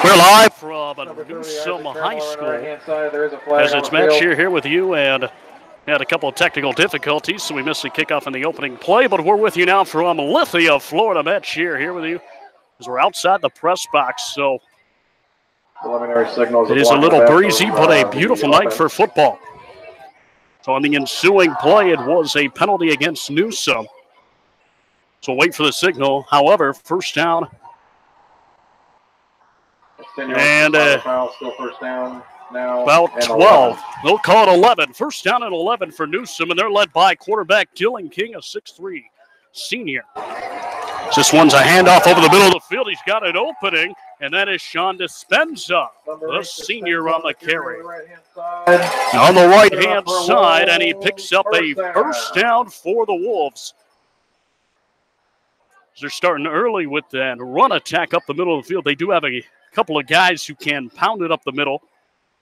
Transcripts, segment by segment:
We're live from Newsome High School as it's Matt Scher here with you, and had a couple of technical difficulties, so we missed the kickoff in the opening play, but we're with you now from Lithia, Florida. Matt Scher here with you as we're outside the press box, so it is a little breezy, but a beautiful night for football. So on the ensuing play, it was a penalty against Newsome. So wait for the signal. However, first down. And still first down now. About 12. They'll call it 11. First down and 11 for Newsome, and they're led by quarterback Dylan King, a 6'3" senior. This one's a handoff over the middle of the field. He's got an opening, and that is Sean Dispenza, the senior on the carry. On the right-hand side, and he picks up a first down for the Wolves. They're starting early with that run attack up the middle of the field. They do have a couple of guys who can pound it up the middle.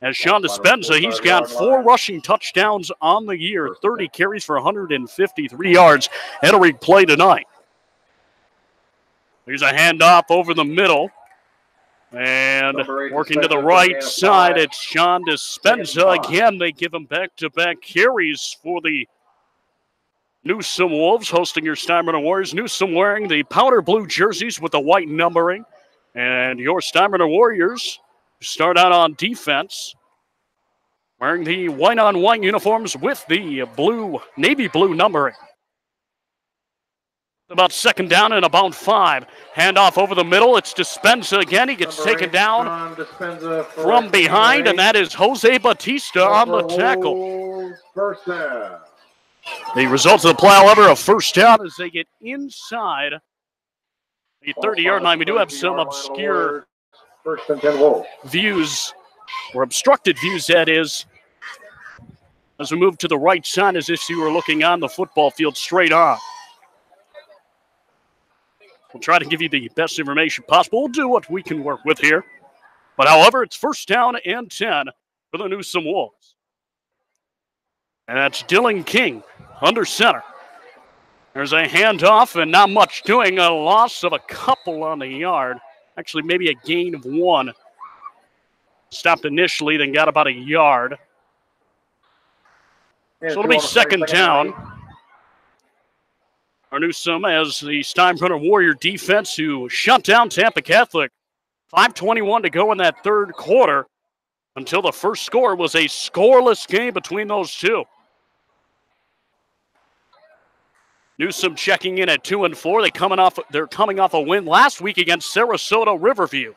As Sean Dispenza, he's got 4 rushing touchdowns on the year, 30 carries for 153 yards. Entering play tonight. Here's a handoff over the middle. And working to the right side, it's Sean Dispenza. Again, they give him back-to-back carries for the Newsome Wolves, hosting your Steinbrenner Warriors. Newsome wearing the powder blue jerseys with the white numbering. And your Steinbrenner Warriors start out on defense, wearing the white-on-white uniforms with the blue, navy blue numbering. About second down and about 5. Handoff over the middle. It's Dispenza again. He gets taken down from behind, and that is Jose Batista on the tackle. First down. The results of the play, however, a first down as they get inside the 30-yard line. We do have some obscure First and 10 Wolves. views, or obstructed views, that is, as we move to the right side as if you were looking on the football field straight on. We'll try to give you the best information possible. We'll do what we can work with here. But, however, it's first down and 10 for the Newsome Wolves. And that's Dylan King under center. There's a handoff and not much doing. A loss of a couple on the yard. Actually, maybe a gain of 1. Stopped initially, then got about a yard. So it'll be second down. Our Newsome as the Steinbrenner Warrior defense who shut down Tampa Catholic. 5:21 to go in that third quarter until the first score was a scoreless game between those two. Newsome checking in at 2-4. They're coming off a win last week against Sarasota Riverview.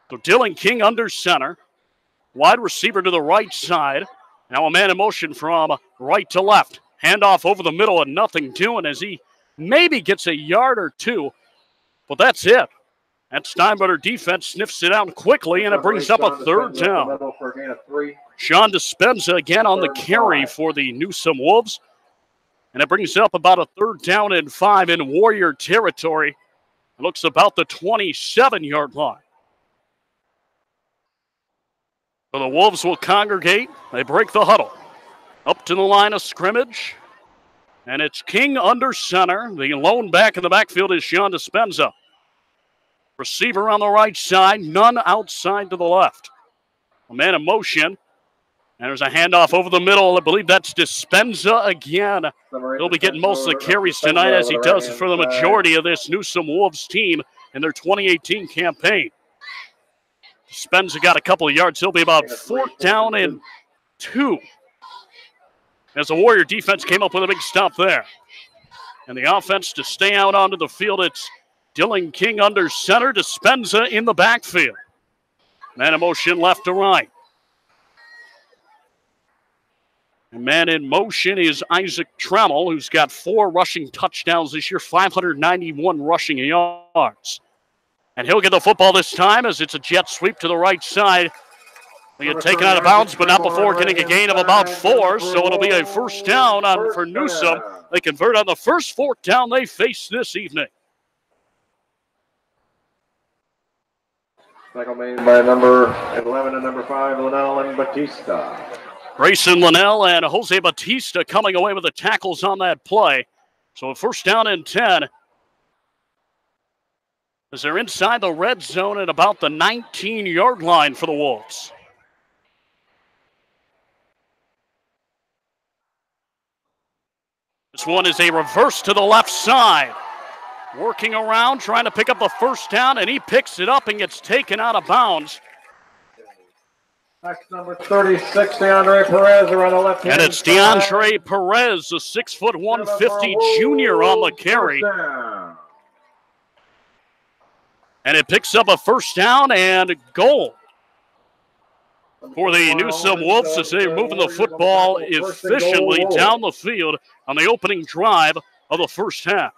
So Dylan King under center. Wide receiver to the right side. Now a man in motion from right to left. Handoff over the middle and nothing doing as he maybe gets a yard or 2. But that's it. That Steinbrenner defense sniffs it out quickly, and it brings up a third down. Sean Dispenza again on the carry for the Newsome Wolves. And it brings up about a third down and 5 in Warrior territory. It looks about the 27-yard line. So the Wolves will congregate. They break the huddle. Up to the line of scrimmage. And it's King under center. The lone back in the backfield is Sean Dispenza. Receiver on the right side. None outside to the left. A man in motion. And there's a handoff over the middle. I believe that's Dispenza again. He'll be getting most of the carries tonight, as he does for the majority of this Newsome Wolves team in their 2018 campaign. Dispenza got a couple of yards. He'll be about 4th down and 2. As the Warrior defense came up with a big stop there. And the offense to stay out onto the field, it's Dylan King under center, Dispenza in the backfield. Man in motion left to right. And man in motion is Isaac Trammell, who's got 4 rushing touchdowns this year, 591 rushing yards. And he'll get the football this time as it's a jet sweep to the right side. They get taken out of bounds, but not before getting a gain of about 4, so it'll be a first down for Newsome. They convert on the first 4th down they face this evening. Tackle made by number 11 and number 5, Linnell and Batista. Grayson Linnell and Jose Batista coming away with the tackles on that play. So first down and 10. as they're inside the red zone at about the 19-yard line for the Wolves. This one is a reverse to the left side. Working around, trying to pick up the first down, and he picks it up and gets taken out of bounds. Next, number 36, DeAndre Perez around the left hand. And it's DeAndre Perez, a 6'1", 150 junior on the carry. And it picks up a first down and goal for the Newsome Wolves as they're moving the football efficiently down the field on the opening drive of the first half.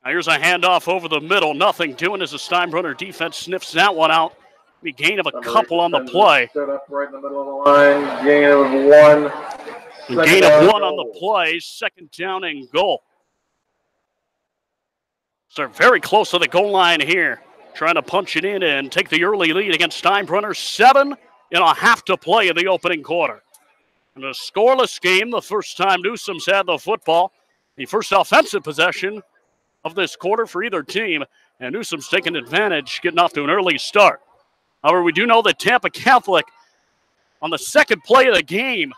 Now here's a handoff over the middle. Nothing doing as the Steinbrenner defense sniffs that one out. A gain of a couple on the play. Stood up right in the middle of the line. Gain of one. Gain of one on the play. Second down and goal. So they're very close to the goal line here. Trying to punch it in and take the early lead against Steinbrenner. 7.5 to play in the opening quarter. In a scoreless game, the first time Newsome's had the football. The first offensive possession of this quarter for either team, and Newsome's taking advantage, getting off to an early start. However, we do know that Tampa Catholic, on the second play of the game,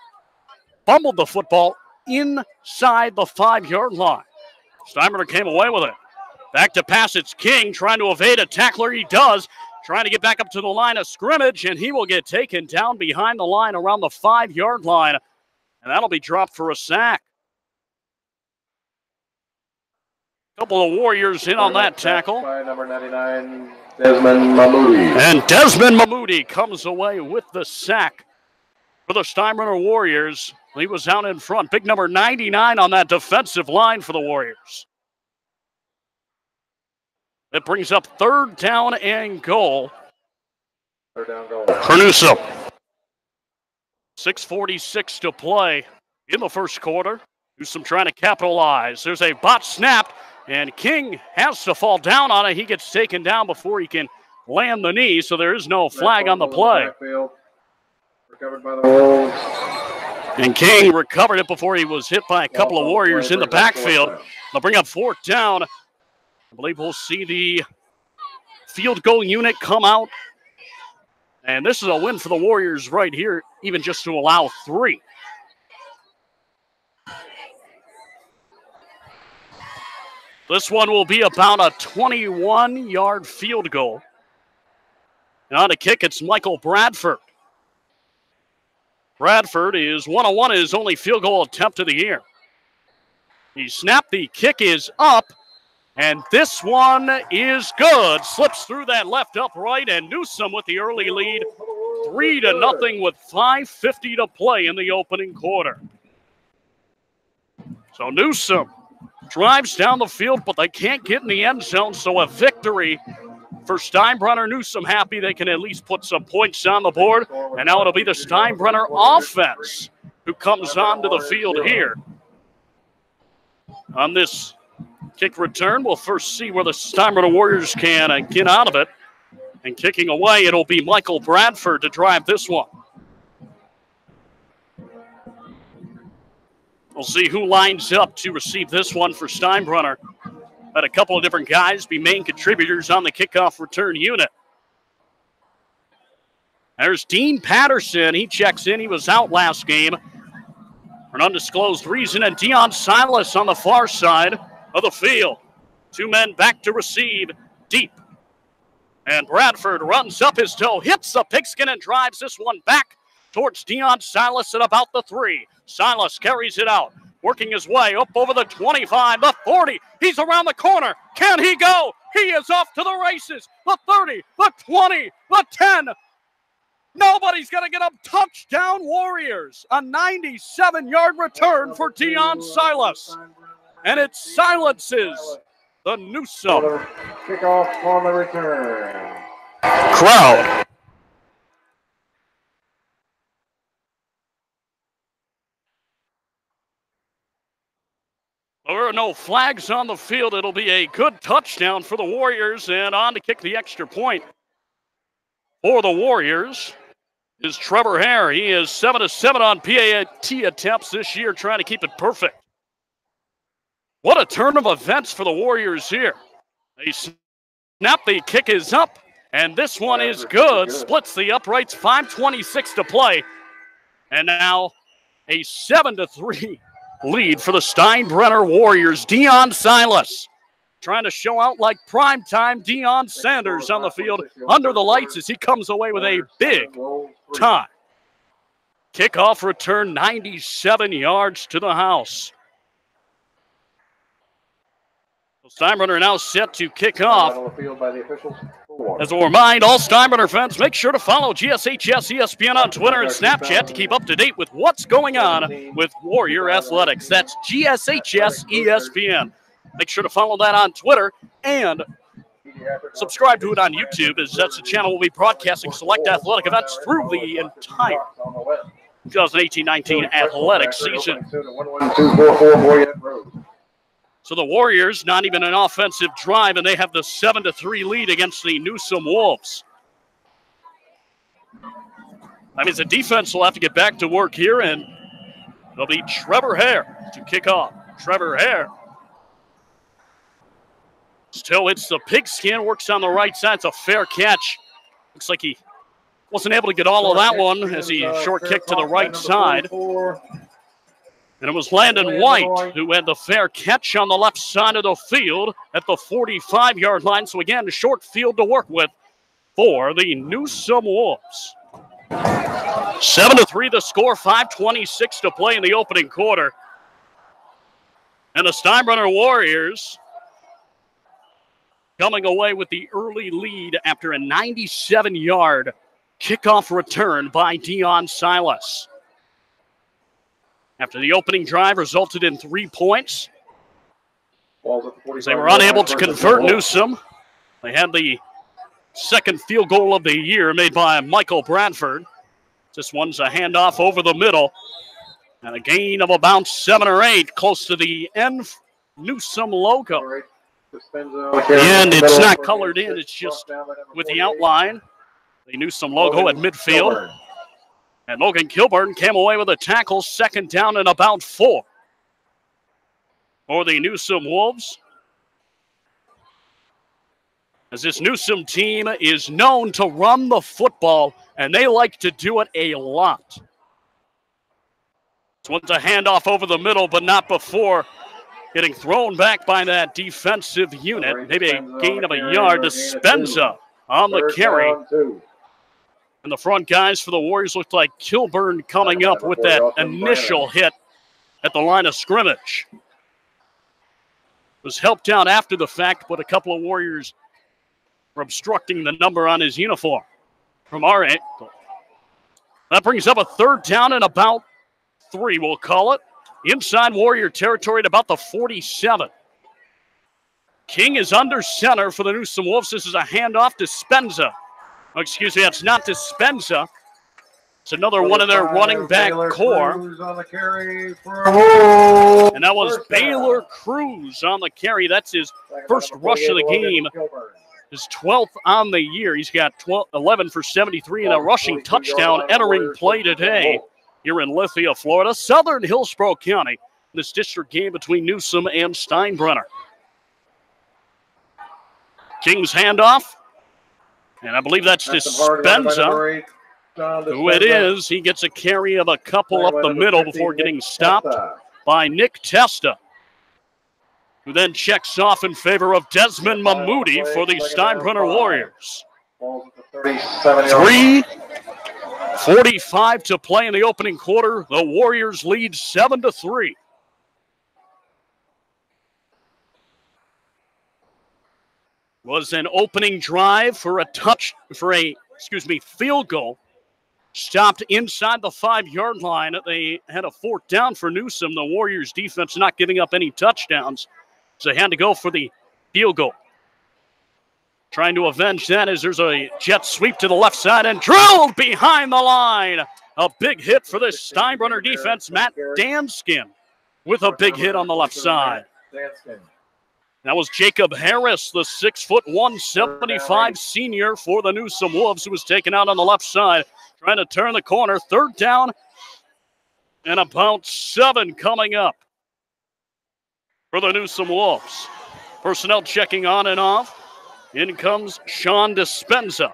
fumbled the football inside the 5-yard line. Steinbrenner came away with it. Back to pass, it's King trying to evade a tackler. He does, trying to get back up to the line of scrimmage, and he will get taken down behind the line around the 5-yard line, and that'll be dropped for a sack. Couple of Warriors in on that tackle. By number 99, Desmond Mahmoudi. And Desmond Mahmoudi comes away with the sack for the Steinbrenner Warriors. He was out in front. Big number 99 on that defensive line for the Warriors. That brings up third down and goal. Third down goal. For Newsome. 6:46 to play in the first quarter. Newsome trying to capitalize. There's a bot snapped. And King has to fall down on it. He gets taken down before he can land the knee, so there is no flag on the play. Recovered by the Wolves. And King recovered it before he was hit by a couple of Warriors in the backfield. They'll bring up fourth down. I believe we'll see the field goal unit come out. And this is a win for the Warriors right here, even just to allow 3. This one will be about a 21-yard field goal. And on the kick, it's Michael Bradford. Bradford is 1-on-1 his only field goal attempt of the year. He snapped, the kick is up, and this one is good. Slips through that left upright, and Newsome with the early lead, 3-0 with 5:50 to play in the opening quarter. So Newsome drives down the field, but they can't get in the end zone, so a victory for Steinbrenner. Newsome happy they can at least put some points on the board, and now it'll be the Steinbrenner offense who comes onto the field here. On this kick return, we'll first see where the Steinbrenner Warriors can get out of it, and kicking away, it'll be Michael Bradford to drive this one. We'll see who lines up to receive this one for Steinbrenner. Had a couple of different guys be main contributors on the kickoff return unit. There's Dean Patterson. He checks in. He was out last game for an undisclosed reason. And Deion Silas on the far side of the field. 2 men back to receive deep. And Bradford runs up his toe, hits the pigskin, and drives this one back towards Deion Silas at about the 3. Silas carries it out, working his way up over the 25, the 40. He's around the corner. Can he go? He is off to the races. The 30, the 20, the 10. Nobody's going to get him. Touchdown Warriors. A 97-yard return for Deion Silas. And it silences the Newsome Kickoff on the return. crowd. There are no flags on the field. It'll be a good touchdown for the Warriors, and on to kick the extra point for the Warriors is Trevor Hare. He is 7-7 on PAT attempts this year, trying to keep it perfect. What a turn of events for the Warriors here. They snap, the kick is up, and this one is good. Splits the uprights, 5:26 to play. And now a 7-3 lead for the Steinbrenner Warriors. Deion Silas trying to show out like primetime Deion Sanders on the field under the lights as he comes away with a big tie. Kickoff return, 97 yards to the house. Steinbrenner now set to kick off. As a reminder, all Steinbrenner fans, make sure to follow GSHS ESPN on Twitter and Snapchat to keep up to date with what's going on with Warrior Athletics. That's GSHS ESPN. Make sure to follow that on Twitter and subscribe to it on YouTube, as that's the channel we'll be broadcasting select athletic events through the entire 2018-19 athletic season. So the Warriors, not even an offensive drive, and they have the 7-3 lead against the Newsome Wolves. That means the defense will have to get back to work here, and it'll be Trevor Hare to kick off. Trevor Hare. Still, it's the pigskin, works on the right side. It's a fair catch. Looks like he wasn't able to get all of that one as he short kicked to the right side. And it was Landon White who had the fair catch on the left side of the field at the 45-yard line. So again, a short field to work with for the Newsome Wolves. 7-3 the score, 5:26 to play in the opening quarter. And the Steinbrenner Warriors coming away with the early lead after a 97-yard kickoff return by Deion Silas. After the opening drive resulted in 3 points, they were unable to convert Newsome. They had the second field goal of the year made by Michael Bradford. This one's a handoff over the middle, and a gain of about 7 or 8 close to the end Newsome logo. And it's not colored in, it's just with the outline. The Newsome logo at midfield. And Logan Kilburn came away with a tackle, second down and about 4 for the Newsome Wolves. As this Newsome team is known to run the football, and they like to do it a lot. This one's a handoff over the middle, but not before getting thrown back by that defensive unit. Maybe a gain of a yard to Spenza on the carry. And the front guys for the Warriors looked like Kilburn coming up with that initial hit at the line of scrimmage. Was helped out after the fact, but a couple of Warriors were obstructing the number on his uniform from our end. That brings up a third down and about 3, we'll call it. Inside Warrior territory at about the 47. King is under center for the Newsome Wolves. This is a handoff to Spenza. Oh, excuse me, that's not to Spenza. It's another one of their running back core. And that was Baylor Cruz on the carry. That's his first rush of the game. His 12th on the year. He's got 11 for 73 and a rushing touchdown entering play today here in Lithia, Florida. Southern Hillsborough County. This district game between Newsome and Steinbrenner. King's handoff. And I believe that's to Spenza, who it is. He gets a carry of a couple up the middle before getting stopped by Nick Testa, who then checks off in favor of Desmond Mahmoudi for the Steinbrenner Warriors. 3:45 to play in the opening quarter. The Warriors lead 7-3. Was an opening drive for a field goal. Stopped inside the 5-yard line. They had a 4th down for Newsome. The Warriors defense not giving up any touchdowns. So they had to go for the field goal. Trying to avenge that as there's a jet sweep to the left side and drilled behind the line. A big hit for this Steinbrenner defense. Matt Danskin with a big hit on the left side. That was Jacob Harris, the 6'1", 175 senior for the Newsome Wolves, who was taken out on the left side, trying to turn the corner. 3rd down and about 7 coming up. for the Newsome Wolves. Personnel checking on and off. In comes Sean Dispenza.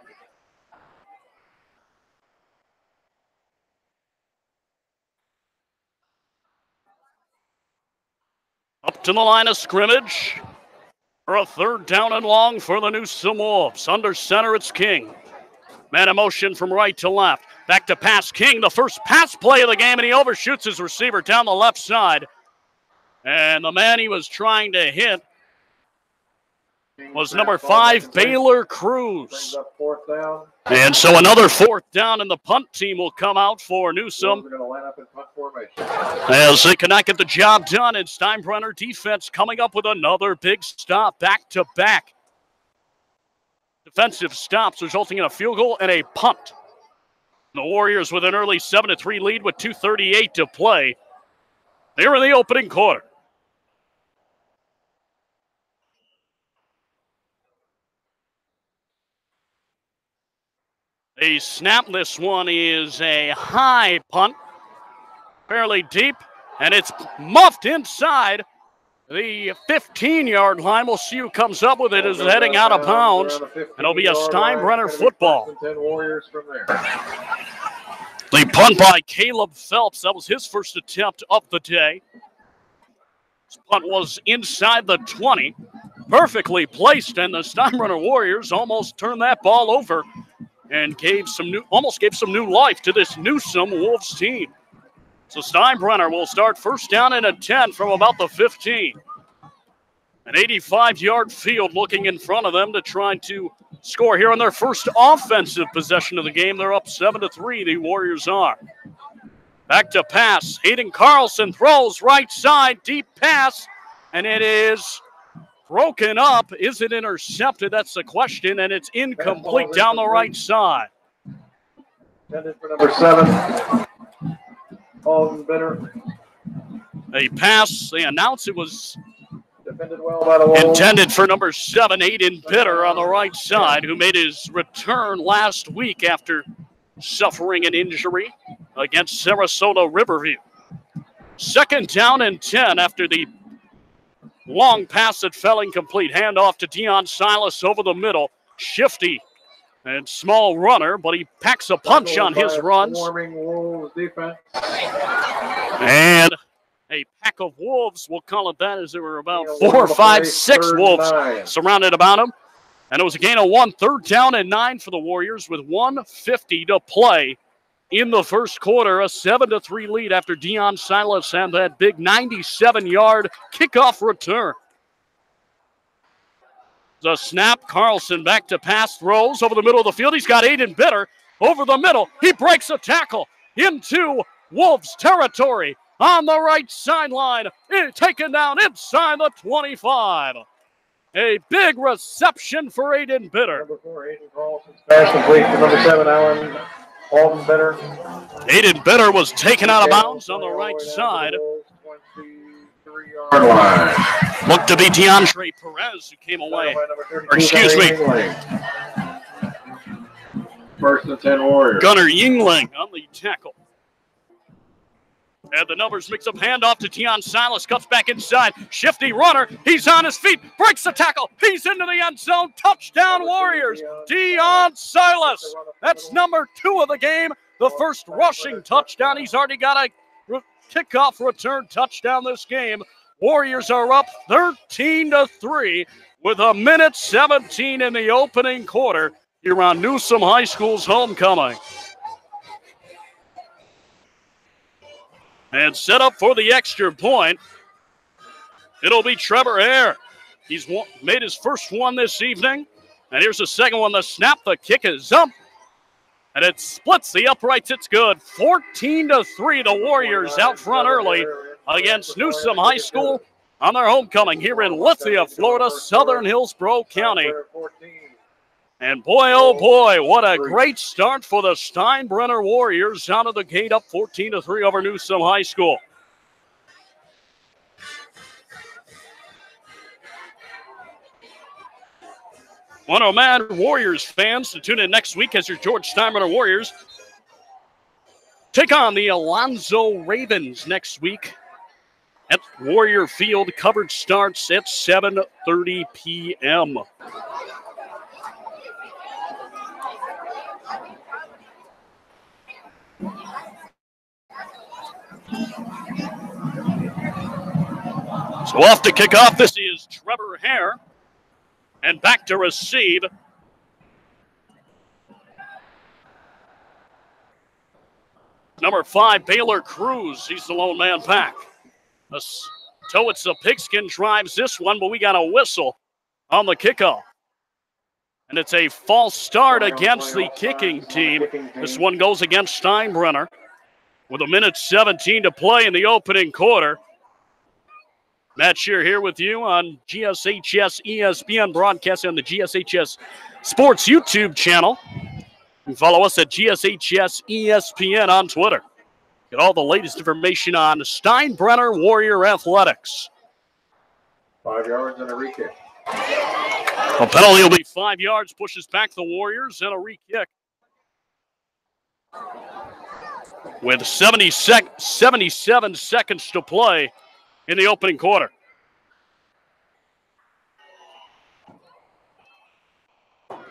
Up to the line of scrimmage for a third down and long for the Newsome Wolves. Under center, it's King. Man in motion from right to left. Back to pass King, the first pass play of the game, and he overshoots his receiver down the left side. And the man he was trying to hit was number 5, Baylor Cruz. And so another fourth down, and the punt team will come out for Newsome as they could not get the job done. And Steinbrenner defense coming up with another big stop, back-to-back defensive stops, resulting in a field goal and a punt. The Warriors with an early 7-3 lead with 2:38 to play. They're in the opening quarter. A snap. This one is a high punt, fairly deep, and it's muffed inside the 15-yard line. We'll see who comes up with it as it's heading out of bounds, and it'll be a Steinbrenner football. The punt by Caleb Phelps. That was his first attempt of the day. This punt was inside the 20, perfectly placed, and the Steinbrenner Warriors almost turned that ball over and almost gave some new life to this Newsome Wolves team. So Steinbrenner will start first down and a 10 from about the 15. An 85-yard field looking in front of them to try to score here on their first offensive possession of the game. They're up 7-3, the Warriors are. Back to pass. Hayden Carlson throws right side, deep pass, and it is broken up. Is it intercepted? That's the question, and it's incomplete down the right side. Intended for number 7, Steinbrenner. A pass, they announced it was defended well by the Wolves. Intended for number 7, Aiden Bitter on the right side, who made his return last week after suffering an injury against Sarasota Riverview. Second down and 10 after the long pass that fell incomplete. Handoff to Deion Silas over the middle. Shifty and small runner, but he packs a punch on his runs. And a pack of wolves, we'll call it that, as there were about 4, 5, 6 wolves surrounded about him. And it was a gain of 1, third down and 9 for the Warriors with 1:50 to play in the first quarter. A 7-3 lead after Deion Silas had that big 97-yard kickoff return. The snap, Carlson back to pass, throws over the middle of the field. He's got Aiden Bitter over the middle. He breaks a tackle into Wolves territory on the right sideline. Taken down inside the 25. A big reception for Aiden Bitter. Number 4, Aiden Carlson. Pass complete to number 7, Alden Bitter. Aiden Bitter was taken out of bounds on the right side. 23-yard line. Looked to be DeAndre Perez who came away. Or excuse me. First and 10 Warriors. Gunnar Yingling on the tackle. And the numbers mix up, handoff to Deion Silas, cuts back inside. Shifty runner, he's on his feet, breaks the tackle, he's into the end zone. Touchdown Warriors, Deion Silas. That's number 2 of the game, the first rushing touchdown. He's already got a kickoff return touchdown this game. Warriors are up 13-3 with 1:17 in the opening quarter here on Newsome High School's homecoming. And set up for the extra point, it'll be Trevor Hare. He's made his first one this evening. And here's the second one. The snap, the kick is up. And it splits the uprights. It's good. 14-3, the Warriors out front early against Newsome High School on their homecoming here in Lithia, Florida, Southern Hillsborough County. And boy, oh boy, what a great start for the Steinbrenner Warriors out of the gate, up 14-3 over Newsome High School. Want to remind Warriors fans to tune in next week as your George Steinbrenner Warriors take on the Alonzo Ravens next week at Warrior Field. Coverage starts at 7:30 p.m. So off to kick off, this is Trevor Hare. And back to receive. Number 5, Baylor Cruz. He's the lone man back. So it's the Pigskin drives this one, but we got a whistle on the kickoff. And it's a false start against the kicking team. This one goes against Steinbrenner with 1:17 to play in the opening quarter. Matt Scher here with you on GSHS ESPN broadcast on the GSHS Sports YouTube channel. You can follow us at GSHS ESPN on Twitter. Get all the latest information on Steinbrenner Warrior Athletics. 5 yards and a re-kick. A penalty will be 5 yards, pushes back the Warriors, and a re-kick. With 77 seconds to play in the opening quarter.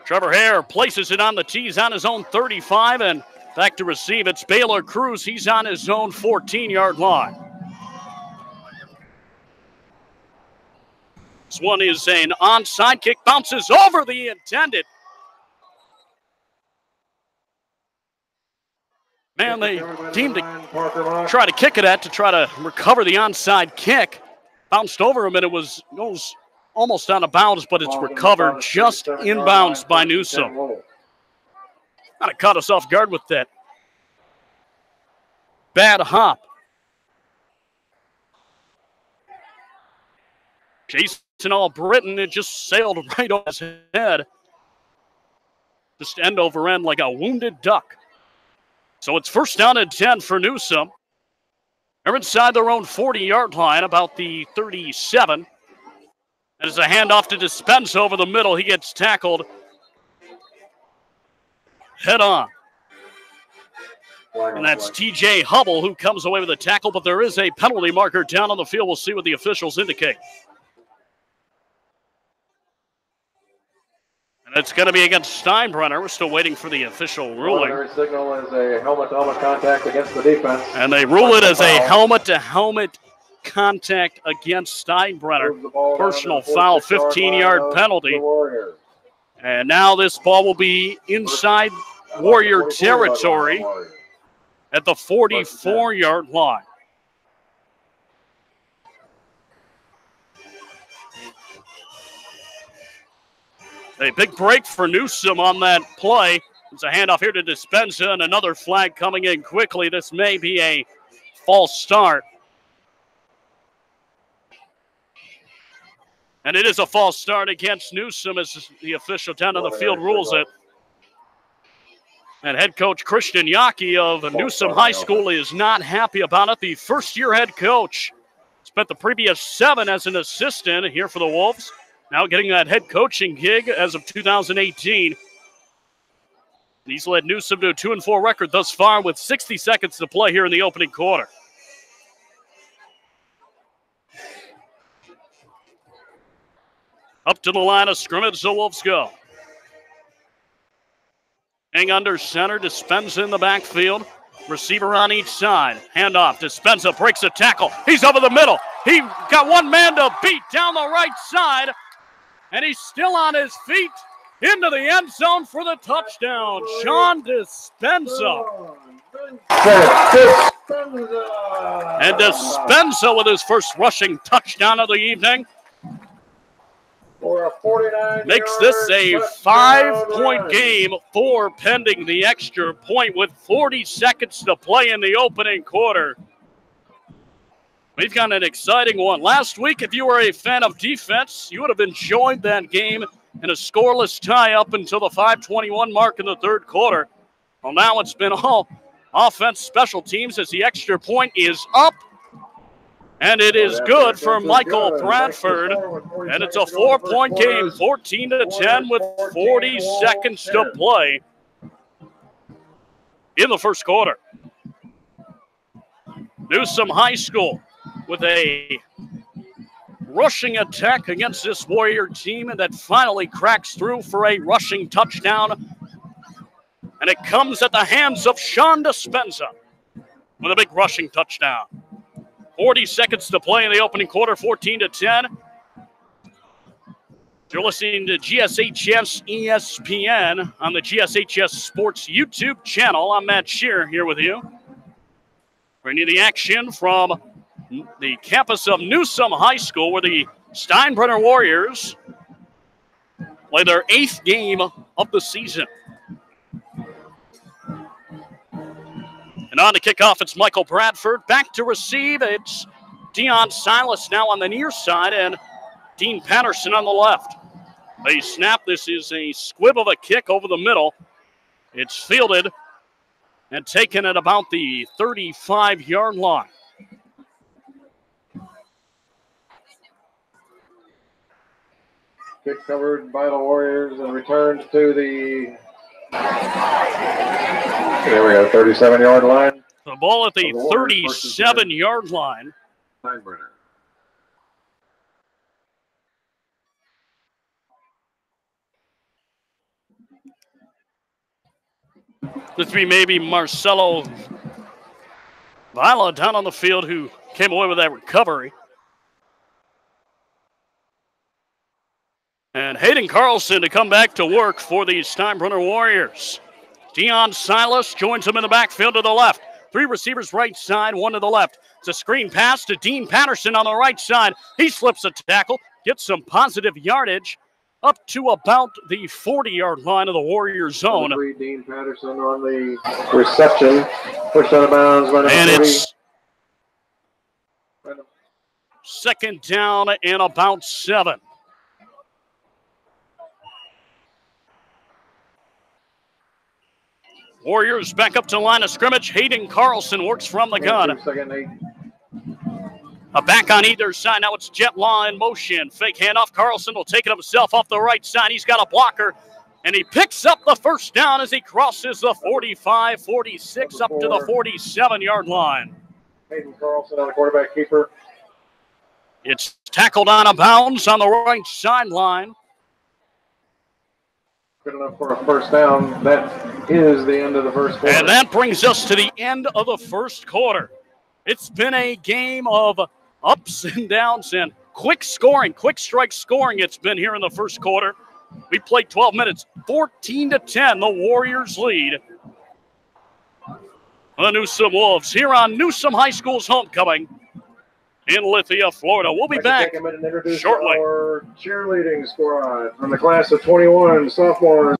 Trevor Hare places it on the tees on his own 35 and back to receive. It's Baylor Cruz. He's on his own 14-yard line. This one is an onside kick, bounces over the intended. Man, they teamed to try to kick it to try to recover the onside kick. Bounced over him, and goes almost out of bounds, but it's recovered just inbounds by Newsome. Kind of caught us off guard with that bad hop. Jason All-Britain, it just sailed right over his head. Just end over end like a wounded duck. So it's first down and 10 for Newsome. They're inside their own 40-yard line, about the 37. And it's a handoff to Dispenza over the middle. He gets tackled head on. And that's TJ Hubble who comes away with a tackle, but there is a penalty marker down on the field. We'll see what the officials indicate. And it's going to be against Steinbrenner. We're still waiting for the official ruling. Their signal is a helmet-to-helmet contact against the defense. And they rule it as a helmet-to-helmet contact against Steinbrenner. Personal foul, 15-yard penalty. And now this ball will be inside Warrior territory at the 44-yard line. A big break for Newsome on that play. It's a handoff here to Dispenza, and another flag coming in quickly. This may be a false start. And it is a false start against Newsome as the official down on the field rules it. And head coach Christian Yockey of Newsome High School is not happy about it. The first-year head coach spent the previous 7 as an assistant here for the Wolves. Now getting that head coaching gig as of 2018. He's led Newsome to a 2-4 record thus far with 60 seconds to play here in the opening quarter. Up to the line of scrimmage, the Wolves go. Hang under center, Dispenza in the backfield. Receiver on each side. Handoff, Dispenza breaks a tackle. He's over the middle. He got one man to beat down the right side. And he's still on his feet into the end zone for the touchdown. Sean Dispenza. And Dispenza with his first rushing touchdown of the evening. Makes this a 5-point game, 4 pending the extra point with 40 seconds to play in the opening quarter. We've got an exciting one. Last week, if you were a fan of defense, you would have enjoyed that game in a scoreless tie up until the 5:21 mark in the third quarter. Well, now it's been all offense, special teams as the extra point is up. And it is good for Michael Bradford. And it's a 4-point game, 14-10 with 40 seconds to play in the first quarter. Newsome High School with a rushing attack against this Warrior team, and that finally cracks through for a rushing touchdown. And it comes at the hands of Sean Dispenza with a big rushing touchdown. 40 seconds to play in the opening quarter, 14-10. You're listening to GSHS ESPN on the GSHS Sports YouTube channel. I'm Matt Scher here with you. Bringing you the action from the campus of Newsome High School, where the Steinbrenner Warriors play their 8th game of the season. And on to kickoff, it's Michael Bradford. Back to receive, it's Deion Silas now on the near side and Dean Patterson on the left. They snap. This is a squib of a kick over the middle. It's fielded and taken at about the 35-yard line. Kick covered by the Warriors and returned to the, there we go, 37-yard line. The ball at the 37-yard line. Steinbrenner. This would be maybe Marcelo Vila down on the field, who came away with that recovery. And Hayden Carlson to come back to work for the Steinbrenner Warriors. Deion Silas joins him in the backfield to the left. 3 receivers right side, 1 to the left. It's a screen pass to Dean Patterson on the right side. He slips a tackle, gets some positive yardage up to about the 40-yard line of the Warriors zone. Dean Patterson on the reception, pushed out of bounds. And it's second down and about 7. Warriors back up to the line of scrimmage. Hayden Carlson works from the gun. A back on either side. Now it's jet law in motion. Fake handoff. Carlson will take it himself off the right side. He's got a blocker, and he picks up the first down as he crosses the 45, 46 up to the 47-yard line. Hayden Carlson on the quarterback keeper. It's tackled out of bounds on the right sideline. Good enough for a first down. That is the end of the first quarter. And that brings us to the end of the first quarter. It's been a game of ups and downs and quick scoring, quick strike scoring it's been here in the first quarter. We played 12 minutes, 14-10, the Warriors lead. The Newsome Wolves here on Newsome High School's homecoming in Lithia, Florida. We'll be back shortly. Our cheerleading squad from the class of 21 sophomores.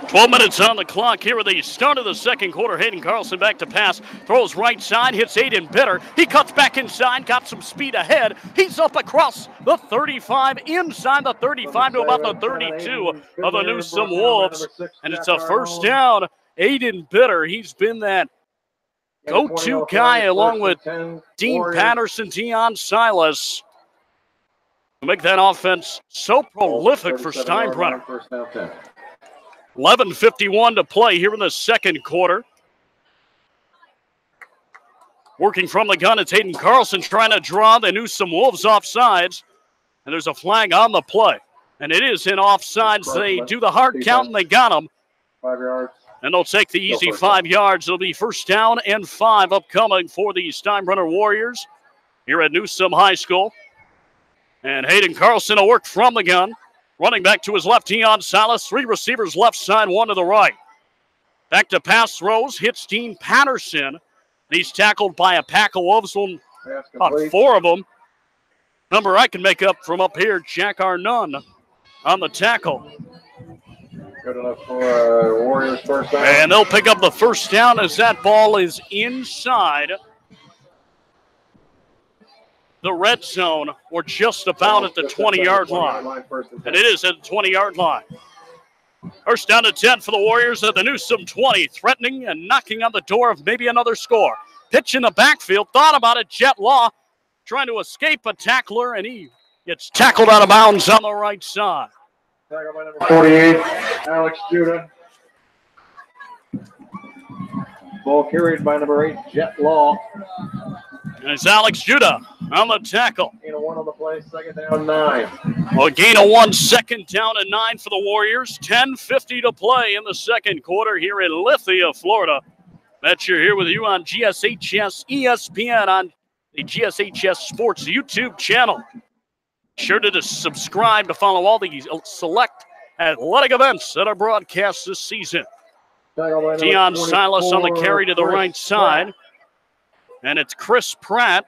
Twelve minutes on the clock here at the start of the second quarter. Hayden Carlson back to pass. Throws right side, hits Aiden Bitter. He cuts back inside, got some speed ahead. He's up across the 35, inside the 35 to about the 32 of the Newsome Wolves. And it's a first down. Aiden Bitter, he's been that go-to guy along with Dean Patterson, Deion Silas, to make that offense so prolific for Steinbrenner. 11:51 to play here in the second quarter. Working from the gun, it's Hayden Carlson trying to draw the Newsome Wolves off sides. And there's a flag on the play. And it is in offsides. They do the hard count, and they got him. 5 yards. And they'll take the easy 5 yards. It'll be 1st down and 5 upcoming for the Steinbrenner Warriors here at Newsome High School. And Hayden Carlson will work from the gun. Running back to his left, Deion Silas. 3 receivers left side, 1 to the right. Back to pass throws, hits Dean Patterson. He's tackled by a pack of Wolves, about 4 of them. Number I can make up from up here, Jack Arnunn on the tackle. Good enough for Warriors 1st down. And they'll pick up the 1st down as that ball is inside the red zone. We're just about at the 20-yard line. And it is at the 20-yard line. 1st down and 10 for the Warriors at the Newsome 20, threatening and knocking on the door of maybe another score. Pitch in the backfield, thought about it, Jet Law trying to escape a tackler, and he gets tackled out of bounds on the right side. Tackle by number 48, Alex Judah. Ball carried by number 8, Jet Law. And it's Alex Judah on the tackle. Gain of 1 on the play, 2nd down, 9. Well, gain of 1, 2nd down and 9 for the Warriors. 10:50 to play in the 2nd quarter here in Lithia, Florida. Matt Scher here with you on GSHS ESPN on the GSHS Sports YouTube channel. Be sure to subscribe to follow all the select athletic events that are broadcast this season. Deion Silas on the carry to the right side. And it's Chris Pratt.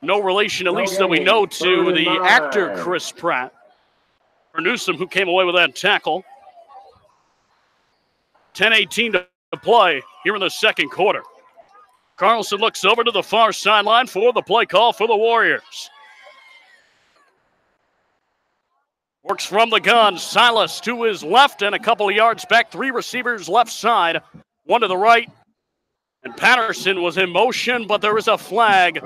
No relation, at least that we know, to the actor Chris Pratt. For Newsome, who came away with that tackle. 10:18 to play here in the 2nd quarter. Carlson looks over to the far sideline for the play call for the Warriors. Works from the gun. Silas to his left and a couple of yards back. 3 receivers left side, 1 to the right. And Patterson was in motion, but there is a flag.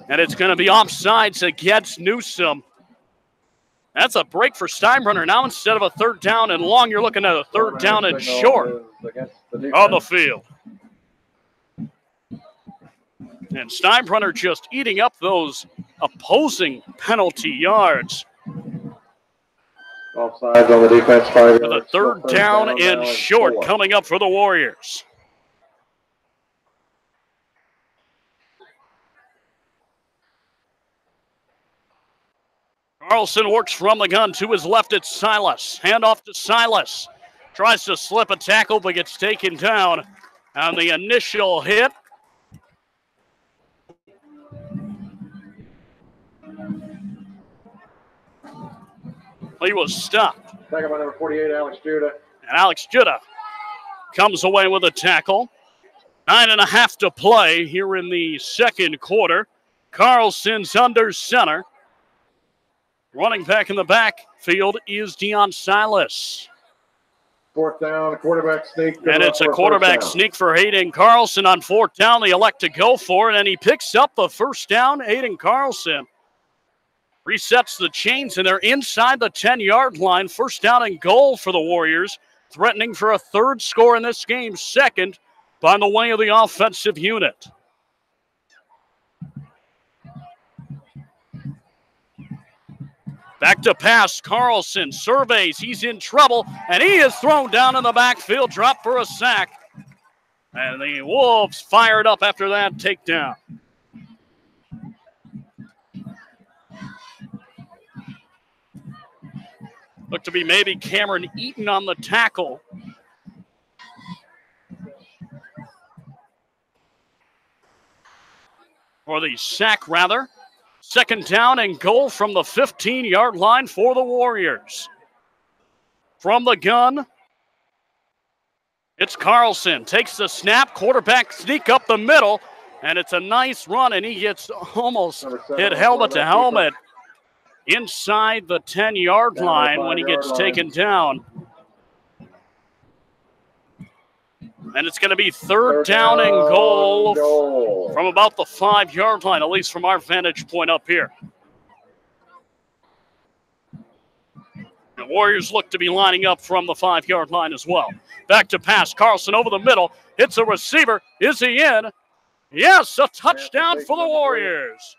And it's going to be offsides against Newsome. That's a break for Steinbrenner. Now instead of a 3rd down and long, you're looking at a 3rd down and short on the field. And Steinbrenner just eating up those opposing penalty yards. Offsides on the defense, 5 yards. With a 3rd down and short coming up for the Warriors. Carlson works from the gun to his left. It's Silas. Handoff to Silas. Tries to slip a tackle, but gets taken down on the initial hit. He was stopped. Tackle by number 48, Alex Judah. And Alex Judah comes away with a tackle. 9.5 to play here in the 2nd quarter. Carlson's under center. Running back in the backfield is Deion Silas. 4th down, a quarterback sneak. And it's a quarterback sneak for Hayden Carlson on 4th down. They elect to go for it, and he picks up the 1st down. Hayden Carlson resets the chains, and they're inside the 10-yard line. 1st down and goal for the Warriors, threatening for a 3rd score in this game, 2nd by the way of the offensive unit. Back to pass, Carlson surveys, he's in trouble, and he is thrown down in the backfield, dropped for a sack. And the Wolves fired up after that takedown. Looked to be maybe Cameron Eaton on the tackle. Or the sack, rather. 2nd down and goal from the 15-yard line for the Warriors. From the gun, it's Carlson. Takes the snap, quarterback sneak up the middle, and it's a nice run, and he gets almost hit helmet to helmet inside the 10-yard line when he gets taken down. And it's going to be 3rd down and goal from about the 5-yard line, at least from our vantage point up here. The Warriors look to be lining up from the 5-yard line as well. Back to pass. Carlson over the middle. Hits a receiver. Is he in? Yes, a touchdown for the Warriors.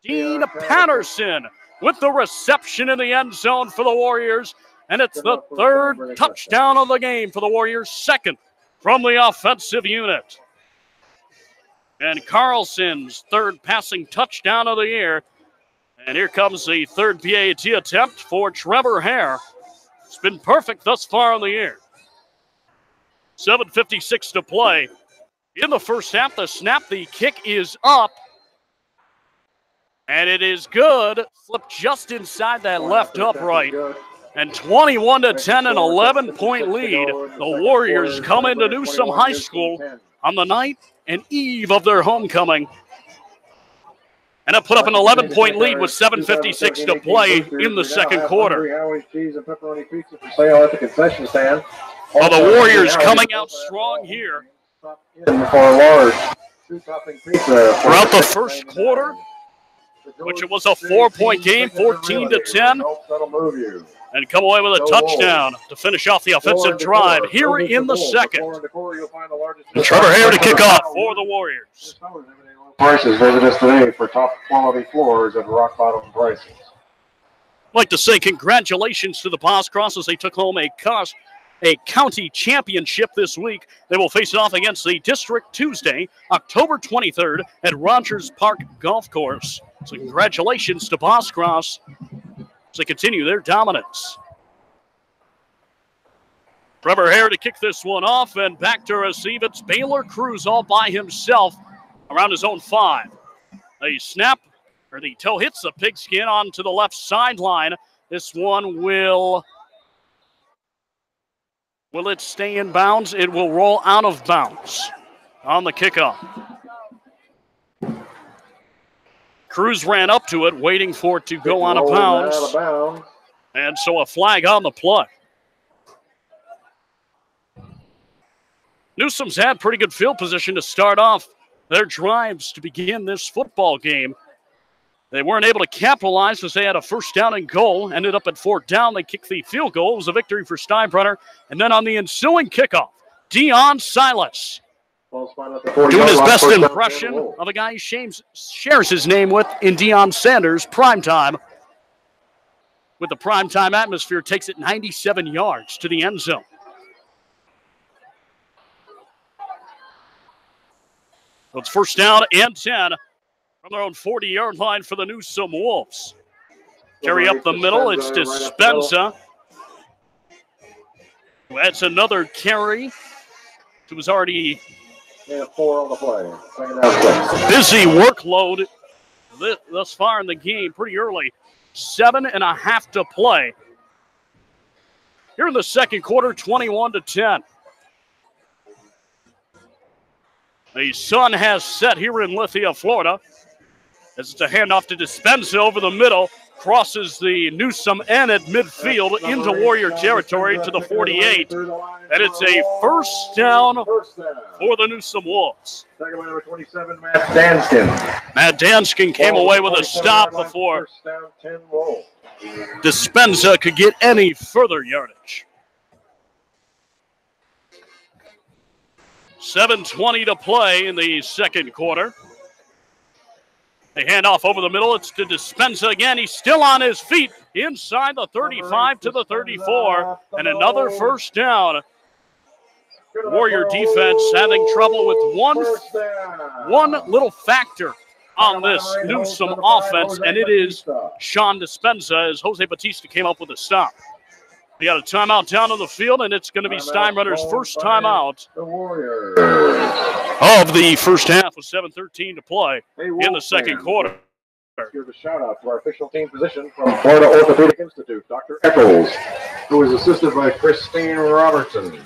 Dean Patterson with the reception in the end zone for the Warriors. And it's the third touchdown of the game for the Warriors, second from the offensive unit. And Carlson's third passing touchdown of the year. And here comes the third PAT attempt for Trevor Hare. It's been perfect thus far in the year. 7:56 to play. In the first half, the snap, the kick is up. And it is good. Flipped just inside that left upright. And 21-10, an 11-point lead. The Warriors come into Newsome High School on the night and eve of their homecoming. And it put up an 11-point lead with 7:56 to play in the second quarter. Well, the Warriors coming out strong here. Throughout the first quarter, which it was a 4-point game, 14-10, and come away with a touchdown to finish off the offensive drive here in the second. And Trevor Hare to kick off for the Warriors. Prices, visit us today for top quality floors at rock bottom prices. I'd like to say congratulations to the Boss Cross as they took home a county championship this week. They will face off against the district Tuesday, October 23rd at Rogers Park Golf Course. So congratulations to Boss Cross as they continue their dominance. Trevor Hare to kick this one off, and back to receive. It's Baylor Cruz all by himself around his own 5. The snap, or the toe hits the pigskin onto the left sideline. This one will it stay in bounds? It will roll out of bounds on the kickoff. Cruz ran up to it, waiting for it to go out of bounds. And so a flag on the play. Newsome's had pretty good field position to start off their drives to begin this football game. They weren't able to capitalize as they had a first down and goal. Ended up at 4th down. They kicked the field goal. It was a victory for Steinbrenner. And then on the ensuing kickoff, Dion Silas doing his best impression of a guy he shares his name with in Deion Sanders, primetime. With the primetime atmosphere, takes it 97 yards to the end zone. So it's first down and 10 from their own 40-yard line for the Newsome Wolves. Carry up the middle. It's Dispenza. That's another carry. It was already 4 on the play. Busy workload thus far in the game, pretty early. 7.5 to play. Here in the second quarter, 21-10. The sun has set here in Lithia, Florida. As it's a handoff to Dispenza over the middle. Crosses the Newsome end at midfield into Warrior territory to the 48. And it's a first down for the Newsome Wolves. Second number 27, Matt Danskin. Matt Danskin came away with a stop before Dispenza could get any further yardage. 7:20 to play in the second quarter. They hand off over the middle. It's to Dispenza again. He's still on his feet inside the 35 to the 34. And another first down. Warrior defense having trouble with one little factor on this Newsome offense, and it is Sean Dispenza as Jose Batista came up with a stop. We got a timeout down on the field, and it's going to be Steinbrenner's first timeout of the first half with 7:13 to play in the second quarter. Give a shout out to our official team physician from Florida Orthopedic Institute, Dr. Eccles, who is assisted by Christine Robertson,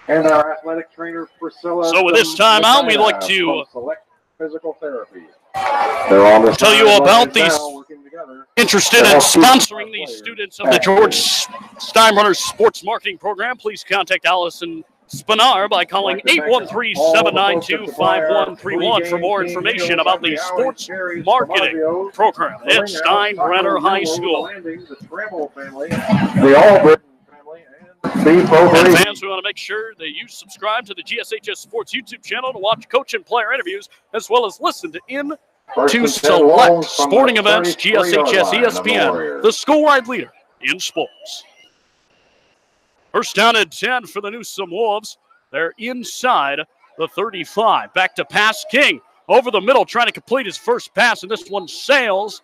and our athletic trainer Priscilla. So with this timeout, we'd like to select physical therapy. Tell you about these interested in sponsoring the students of the George Steinbrenner Sports Marketing Program. Please contact Allison Spinar by calling 813-792-5131 for more information about the sports marketing program at Steinbrenner High School. The Albritton family and fans, we want to make sure that you subscribe to the GSHS Sports YouTube channel to watch coach and player interviews, as well as listen to select sporting events. GSHS ESPN, the school-wide leader in sports. First down and 10 for the Newsome Wolves. They're inside the 35. Back to pass. King over the middle trying to complete his first pass, and this one sails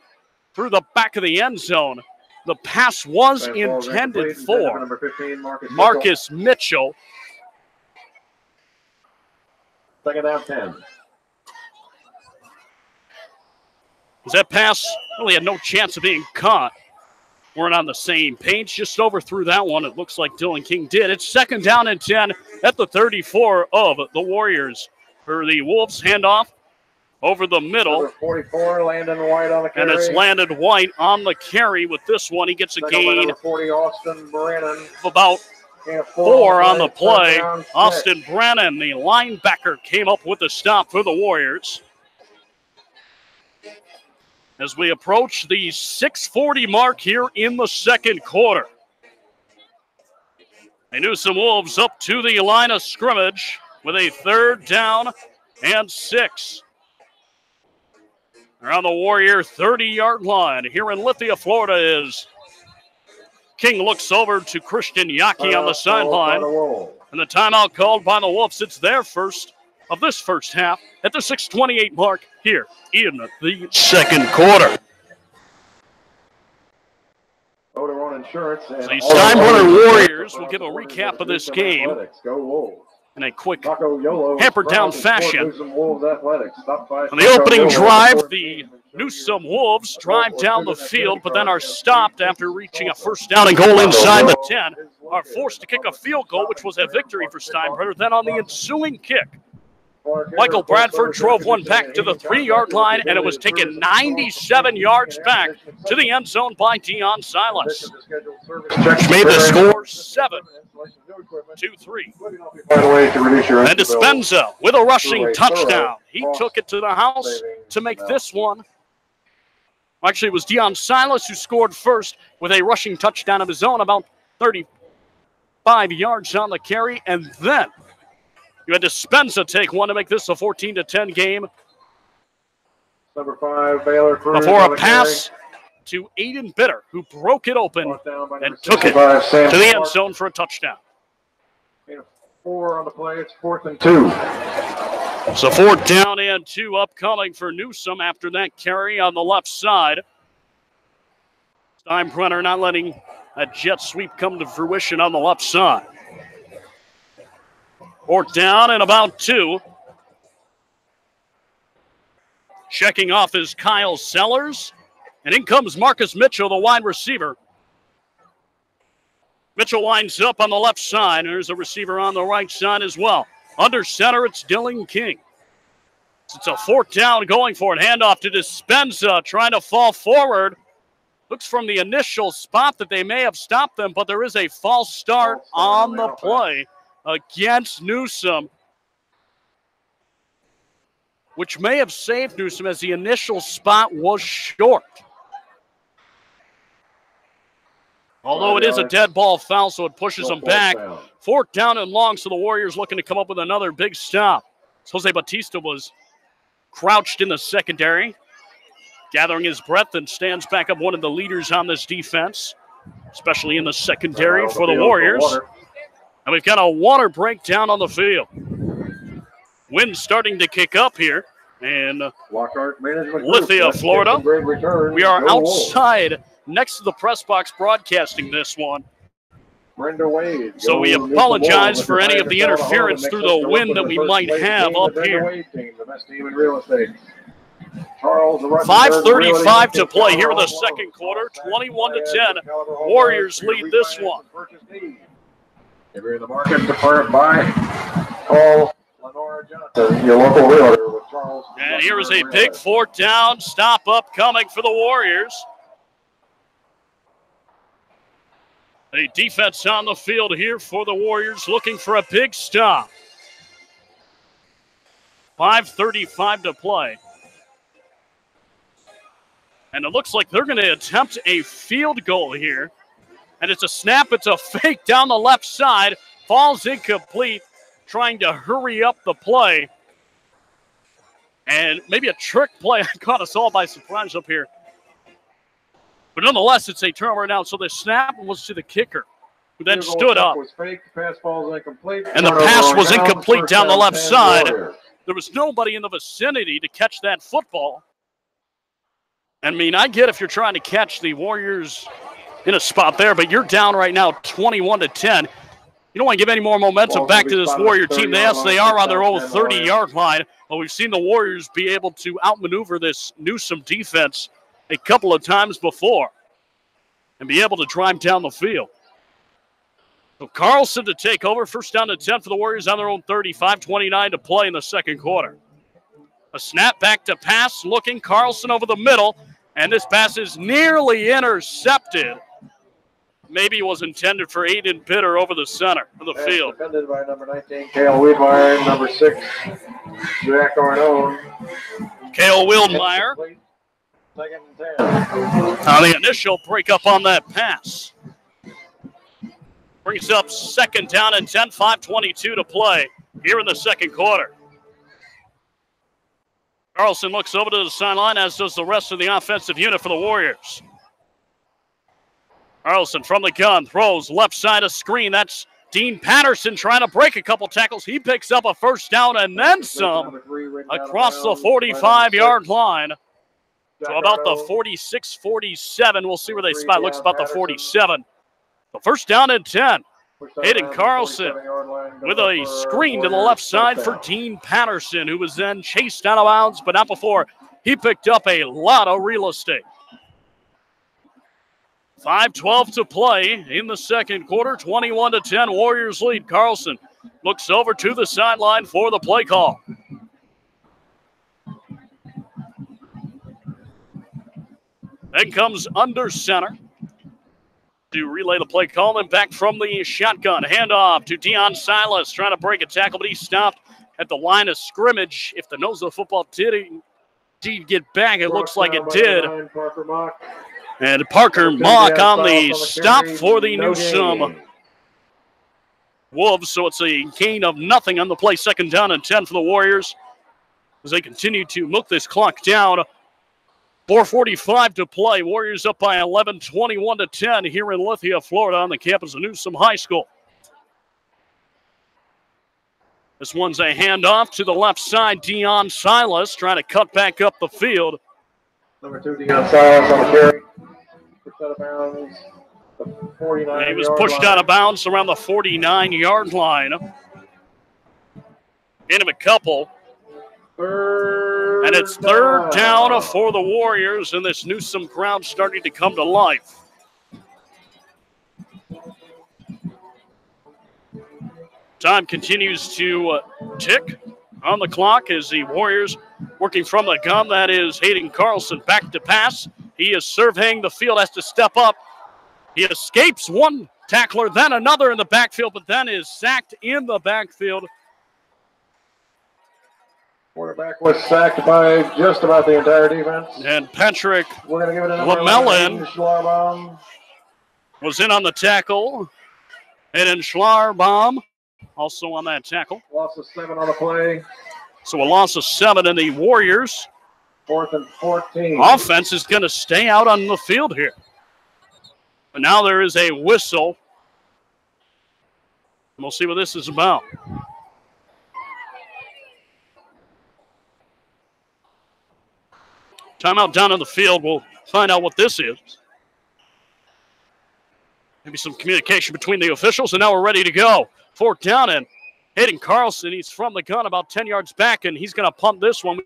through the back of the end zone. The pass was intended for number 15, Marcus Mitchell. Second down 10. That pass really had no chance of being caught. Weren't on the same page. Just overthrew that one. It looks like Dylan King did. It's second down and 10 at the 34 of the Warriors. For the Wolves, handoff over the middle. Number 44, Landon White on the carry. And it's Landon White on the carry with this one. He gets a gain number 40, Austin Brennan. of about 4 on the play. Touchdown, Austin Brennan, the linebacker, came up with the stop for the Warriors. As we approach the 6:40 mark here in the second quarter. The Newsome Wolves up to the line of scrimmage with a third down and 6. Around the Warrior 30-yard line here in Lithia, Florida is King looks over to Christian Yaki on the sideline. And the timeout called by the Wolves. It's their first of this first half at the 6:28 mark here in the second quarter. The Steinbrenner Warriors will give a recap of this game in a quick, hampered down fashion. On the opening drive, the Newsome Wolves drive down the field, but then are stopped after reaching a first down and goal inside the 10. Are forced to kick a field goal, which was a victory for Steinbrenner. Then on the ensuing kick, Michael Bradford drove one back to the 3-yard line, and it was taken 97 yards back to the end zone by Deion Silas, which made the score 7-3. And Dispenza with a rushing touchdown. He took it to the house to make this one. Actually, it was Deion Silas who scored first with a rushing touchdown of his own, about 35 yards on the carry, and then you had Dispenza take one to make this a 14-10 game. Number 5, Baylor Cruz before a pass to Aiden Bitter, who broke it open and took it to the end zone for a touchdown. 4 on the play. It's 4th and 2. So 4th down and 2 upcoming for Newsome after that carry on the left side. Steinbrenner not letting a jet sweep come to fruition on the left side. 4th down and about 2. Checking off is Kyle Sellers. And in comes Marcus Mitchell, the wide receiver. Mitchell lines up on the left side. There's a receiver on the right side as well. Under center, it's Dylan King. It's a 4th down going for it. Handoff to Dispenza, trying to fall forward. Looks from the initial spot that they may have stopped them, but there is a false start on the play against Newsome, which may have saved Newsome as the initial spot was short. Although it is a dead ball foul, so it pushes them back. 4th down and long, so the Warriors looking to come up with another big stop. Jose Batista was crouched in the secondary, gathering his breath, and stands back up, one of the leaders on this defense, especially in the secondary for the Warriors. And we've got a water breakdown on the field. Wind starting to kick up here in Lithia, Florida. We are outside next to the press box broadcasting this one. So we apologize for any of the interference through the wind that we might have up here. 5:35 to play here in the second quarter. 21-10. Warriors lead this one. If you're in the market to buy, call Lenora Johnson, your local realtor with Charles. And here is a big 4th down stop upcoming for the Warriors. A defense on the field here for the Warriors looking for a big stop. 5:35 to play. And it looks like they're going to attempt a field goal here. And it's a snap. It's a fake down the left side. Falls incomplete, trying to hurry up the play. And maybe a trick play caught us all by surprise up here. But nonetheless, it's a turnover now. So the snap was to the kicker. who then stood up. Was fake. The pass ball was incomplete. And the pass was incomplete down the left side. There was nobody in the vicinity to catch that football. I mean, I get if you're trying to catch the Warriors in a spot there, but you're down right now 21-10. You don't want to give any more momentum back to this Warrior team. Yes, they are on their own 30-yard line, but we've seen the Warriors be able to outmaneuver this Newsome defense a couple of times before and be able to drive down the field. So Carlson to take over. First down and 10 for the Warriors on their own 35, 29 to play in the second quarter. A snap back to pass, looking Carlson over the middle, and this pass is nearly intercepted. Maybe it was intended for Aiden Bitter over the center of the field. Defended by number 19, Cale Wiedmeyer, number 6, Jack Arnone. Cale Wildmeyer Second and 10. on the initial breakup on that pass. Brings up second down and 10, 5:22 to play here in the second quarter. Carlson looks over to the sideline, as does the rest of the offensive unit for the Warriors. Carlson from the gun, throws left side of screen. That's Dean Patterson trying to break a couple tackles. He picks up a first down and then some across the 45-yard line to about the 46, 47. We'll see where they spot. Looks about the 47. The first down and 10. Hayden Carlson with a screen to the left side for Dean Patterson, who was then chased out of bounds, but not before he picked up a lot of real estate. 5:12 to play in the second quarter, 21-10, Warriors lead. Carlson looks over to the sideline for the play call. Then comes under center to relay the play call, and back from the shotgun. Handoff to Deion Silas, trying to break a tackle, but he stopped at the line of scrimmage. If the nose of the football did indeed get back, it looks like it did. And Parker Mock on the stop for the Newsome Wolves. So it's a gain of nothing on the play. Second down and 10 for the Warriors as they continue to milk this clock down. 4:45 to play. Warriors up by 11, 21-10 here in Lithia, Florida, on the campus of Newsome High School. This one's a handoff to the left side. Deion Silas trying to cut back up the field. Number 2, Deion Silas on the carry. Pushed out of bounds. The 49. He was pushed out of bounds around the 49-yard line. Gain of a couple. And it's third down for the Warriors, and this Newsome crowd starting to come to life. Time continues to tick on the clock as the Warriors working from the gun. That is Hayden Carlson back to pass. He is surveying the field, has to step up. He escapes one tackler, then another in the backfield, but then is sacked in the backfield. Quarterback was sacked by just about the entire defense. And Patrick We're going to give it Lamelin was in on the tackle. And Schlarbaum also on that tackle. Loss of 7 on the play. So a loss of 7, and the Warriors 4th and 14. Offense is going to stay out on the field here. But now there is a whistle. And we'll see what this is about. Timeout down on the field. We'll find out what this is. Maybe some communication between the officials, and now we're ready to go. Fourth down, and Hayden Carlson, he's from the gun about 10 yards back, and he's going to punt this one.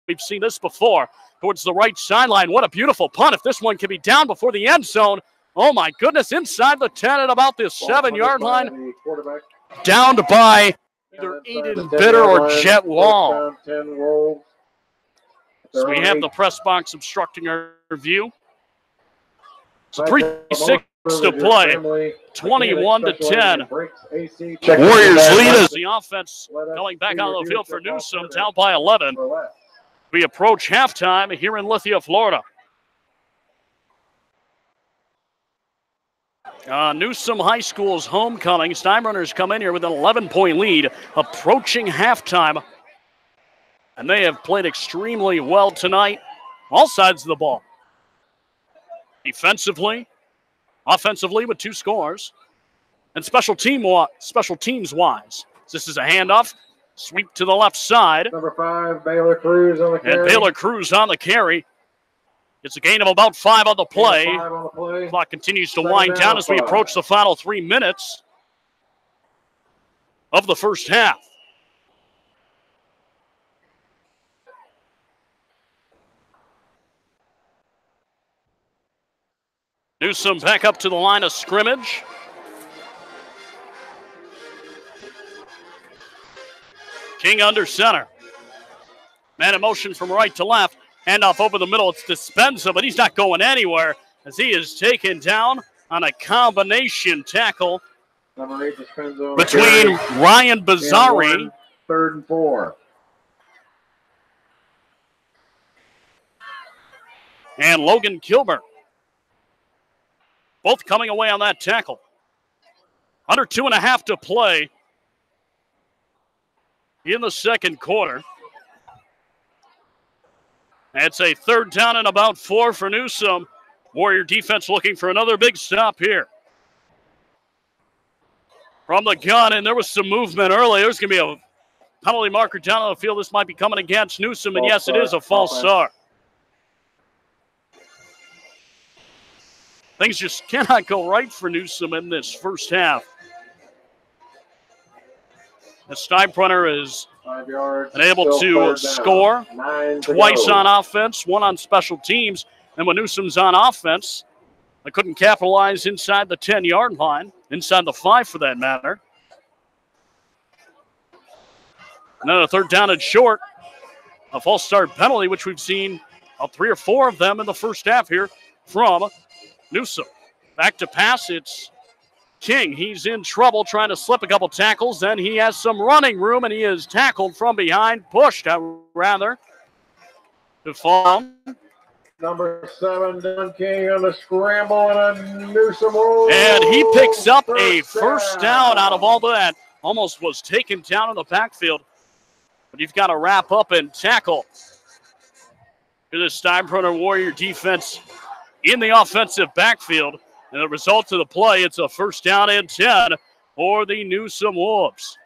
We've seen this before towards the right sideline. What a beautiful punt. If this one can be down before the end zone, oh my goodness, inside the 10 at about the 7-yard line. Downed by either Aiden Bitter or Jet Wall. So we have the press box obstructing our view. So 3:06 to play, 21-10. Warriors lead as the offense going back on the field for Newsome, down by 11. We approach halftime here in Lithia, Florida. Newsome High School's homecoming. Steinbrenners come in here with an 11-point lead, approaching halftime. And they have played extremely well tonight, all sides of the ball. Defensively, offensively with 2 scores. And special teams wise, this is a handoff, sweep to the left side. Number 5, Baylor Cruz on the carry. And Baylor Cruz on the carry. It's a gain of about 5 on the play. 5 on the play. Clock continues to wind down as we approach the final 3 minutes of the first half. Newsome back up to the line of scrimmage. King under center. Man in motion from right to left. Handoff over the middle. It's Dispenza, but he's not going anywhere as he is taken down on a combination tackle Number 8, Dispenza between Ryan Bazzari. 3rd and 4. And Logan Kilburn. Both coming away on that tackle. Under 2.5 to play in the second quarter. It's a 3rd down and about 4 for Newsome. Warrior defense looking for another big stop here. From the gun, and there was some movement early. There's going to be a penalty marker down on the field. This might be coming against Newsome, and yes, it is a false start. Things just cannot go right for Newsome in this first half. As Steinbrenner is unable to score twice on offense, 1 on special teams. And when Newsome's on offense, they couldn't capitalize inside the 10-yard line, inside the 5 for that matter. And then a 3rd down and short. A false start penalty, which we've seen 3 or 4 of them in the first half here from Newsome. Back to pass, it's King. He's in trouble trying to slip a couple tackles. Then he has some running room, and he is tackled from behind, pushed rather to fall. Number 7, Don King on the scramble, and a Newsome Wolves. And he picks up a first down out of all that. Almost was taken down in the backfield. But you've got to wrap up and tackle. To the Steinbrenner Warrior defense in the offensive backfield. And the result of the play, it's a 1st down and 10 for the Newsome Wolves.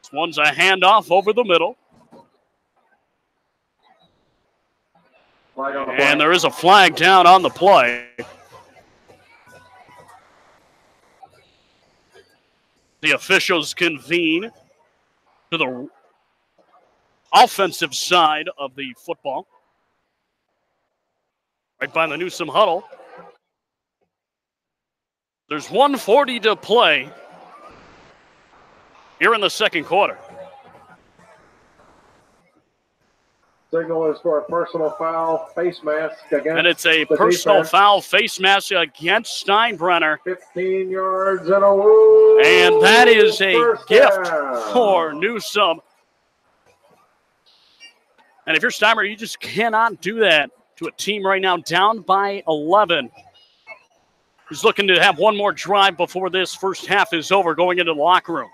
This one's a handoff over the middle. And there is a flag down on the play. The officials convene to the offensive side of the football. Right by the Newsome huddle. There's 1:40 to play here in the second quarter. Signal is for a personal foul face mask against. And it's a personal foul face mask against Steinbrenner. 15 yards and a Wolves. And that is a gift for Newsome. And if you're Steinbrenner, you just cannot do that to a team right now down by 11. He's looking to have one more drive before this first half is over, going into the locker room.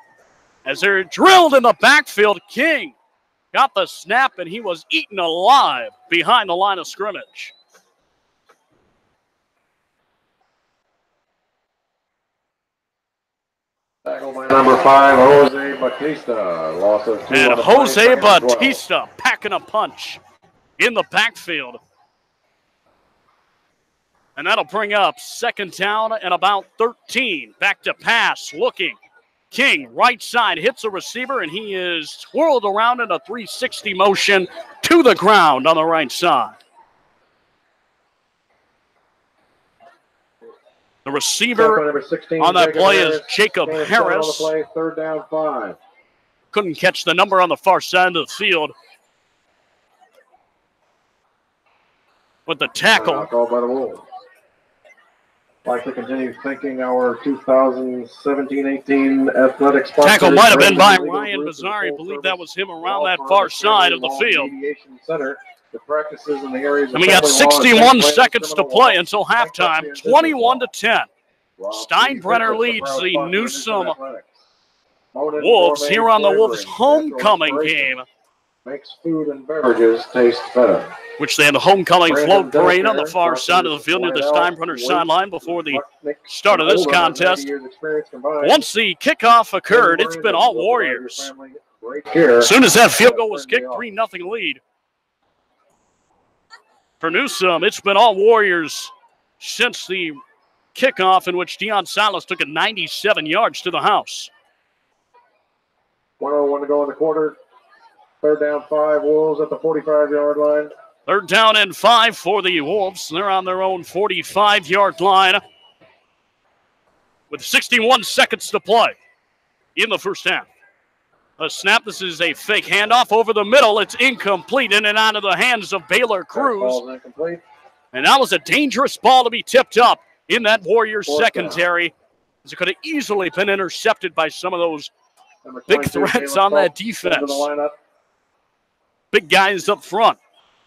As they're drilled in the backfield, King got the snap, and he was eaten alive behind the line of scrimmage. Tackle by number 5, Jose Batista. Loss of 2. And Jose Batista packing a punch in the backfield. And that'll bring up 2nd down and about 13. Back to pass, looking. King, right side, hits a receiver, and he is twirled around in a 360 motion to the ground on the right side. The receiver on that play is Jacob Harris. Play, 3rd down 5. Couldn't catch the number on the far side of the field. With the tackle. Called by the Wolves. I'd like to continue thanking our 2017-18 athletics sponsors. Tackle might have been by Ryan Bazzari. I believe that was him around that far side of the field. Center, the practices in the areas and we got 61 seconds to play until halftime, 21-10. Steinbrenner leads the Newsome Wolves here on the Wolves homecoming game makes food and beverages taste better. Which they had the homecoming Brandon float parade on the Dunker, far side of the field near the Steinbrenner sideline before the start of this contest. Once the kickoff occurred, it's been all Warriors. As soon as that field goal was kicked, 3-0 lead. For Newsome, it's been all Warriors since the kickoff, in which Deion Silas took it 97 yards to the house. 1:01 to go in the quarter. 3rd down, 5. Wolves at the 45-yard line. 3rd down and 5 for the Wolves. They're on their own 45-yard line with 61 seconds to play in the first half. A snap. This is a fake handoff over the middle. It's incomplete, in and out of the hands of Baylor Cruz. And that was a dangerous ball to be tipped up in that Warriors secondary, as it could have easily been intercepted by some of those big threats on that defense. Big guys up front.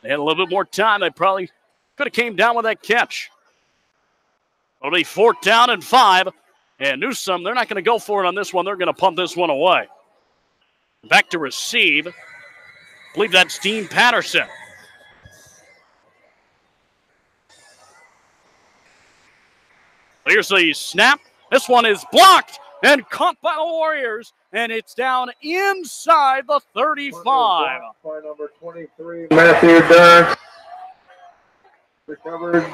They had a little bit more time. They probably could have came down with that catch. It'll be 4th down and 5. And Newsome, they're not going to go for it on this one. They're going to punt this one away. Back to receive. I believe that's Dean Patterson. Here's the snap. This one is blocked and caught by the Warriors, and it's down inside the 35. By number 23, Matthew Durrance. Recovered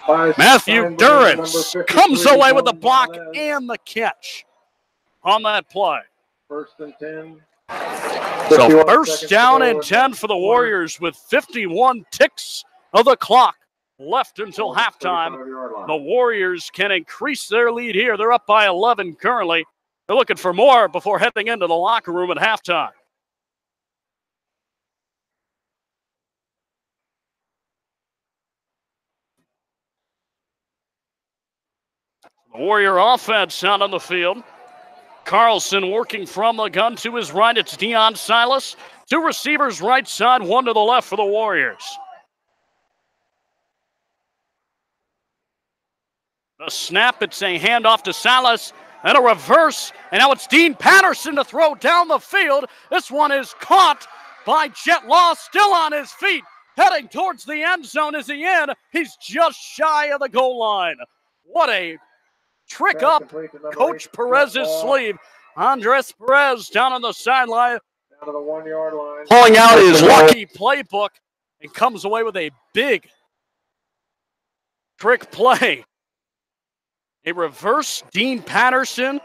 by Matthew Durrance comes away with the block and the catch on that play. 1st and 10. So 1st down and 10 for the Warriors with 51 ticks of the clock left until halftime. The Warriors can increase their lead here. They're up by 11 currently. They're looking for more before heading into the locker room at halftime. The Warrior offense out on the field. Carlson working from the gun to his right. It's Deion Silas. 2 receivers right side, 1 to the left for the Warriors. The snap, it's a handoff to Silas, and a reverse, and now it's Dean Patterson to throw down the field. This one is caught by Jet Law, still on his feet, heading towards the end zone. Is he in? He's just shy of the goal line. What a trick up Coach Perez's sleeve. Andres Perez down on the sideline, Down to the 1-yard line. pulling out his lucky playbook, and comes away with a big trick play. A reverse Dean Patterson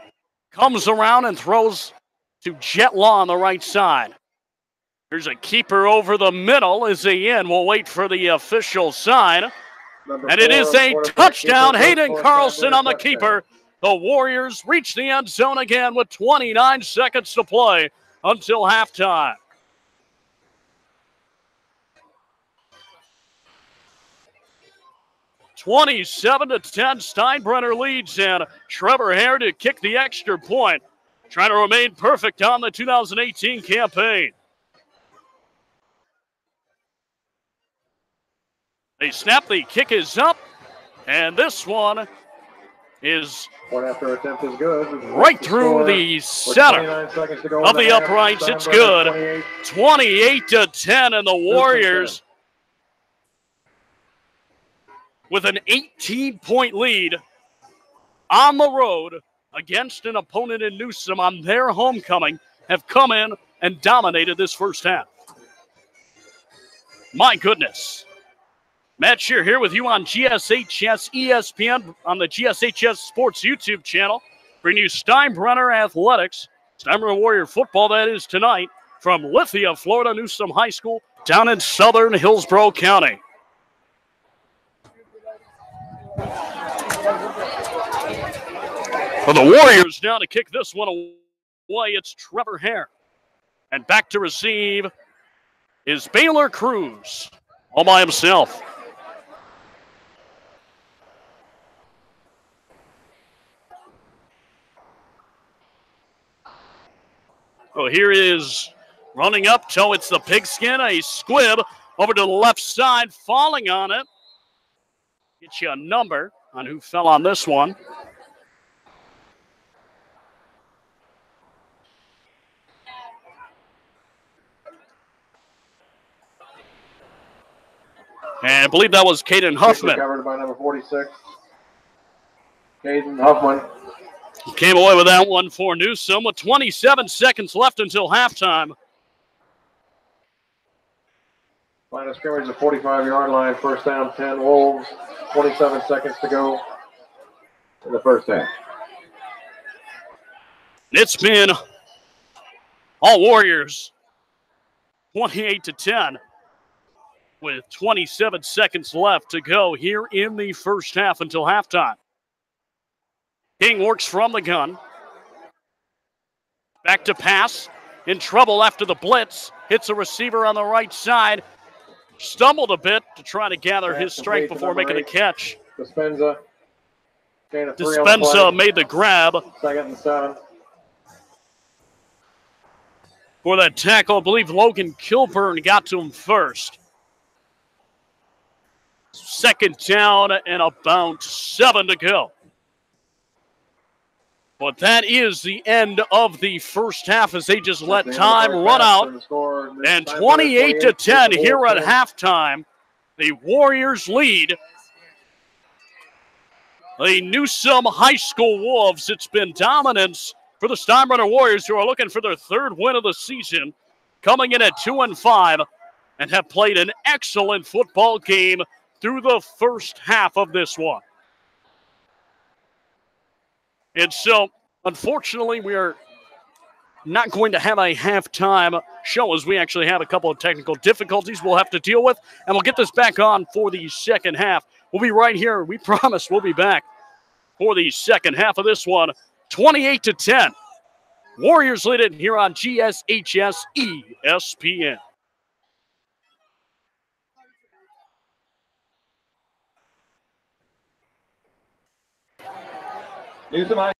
comes around and throws to Jet Law on the right side. There's a keeper over the middle. Is he in? We'll wait for the official sign. And it is a touchdown. Hayden Carlson on the keeper. The Warriors reach the end zone again with 29 seconds to play until halftime. (27-10), Steinbrenner leads, and Trevor Hare to kick the extra point, trying to remain perfect on the 2018 campaign. They snap, the kick is up, and this one is Point after attempt is good. right through the center of the uprights. It's good. 28-10, and the Warriors with an 18-point lead on the road against an opponent in Newsome on their homecoming have come in and dominated this first half. My goodness. Matt Scher here with you on GSHS ESPN on the GSHS Sports YouTube channel. Bring you Steinbrenner Athletics, Steinbrenner Warrior football, that is tonight, from Lithia, Florida, Newsome High School, down in southern Hillsborough County. For the Warriors now to kick this one away, it's Trevor Hare. And back to receive is Baylor Cruz, all by himself. So here is running up, so it's the pigskin, a squib over to the left side, falling on it. Get you a number on who fell on this one. I believe that was Caden Huffman. Covered by number 46. Caden Huffman. Came away with that one for Newsome with 27 seconds left until halftime. Line of scrimmage, the 45-yard line. First down, 10 Wolves. 27 seconds to go in the first half. It's been all Warriors, 28-10, with 27 seconds left to go here in the first half until halftime. King works from the gun. Back to pass. In trouble after the blitz. Hits a receiver on the right side. Stumbled a bit to try to gather his strength before making a catch. Dispenza. Dispenza made the grab. 2nd and 7. For that tackle, I believe Logan Kilburn got to him first. 2nd down and about 7 to go. But that is the end of the first half as they just let time run out. And 28-10 here at halftime. The Warriors lead the Newsome High School Wolves. It's been dominance for the Steinbrenner Warriors, who are looking for their 3rd win of the season, coming in at 2-5, and have played an excellent football game through the first half of this one. And so, unfortunately, we are not going to have a halftime show as we actually have a couple of technical difficulties we'll have to deal with, and we'll get this back on for the second half. We'll be right here. We promise we'll be back for the second half of this one, 28-10. Warriors lead it here on GSHS ESPN. Newsome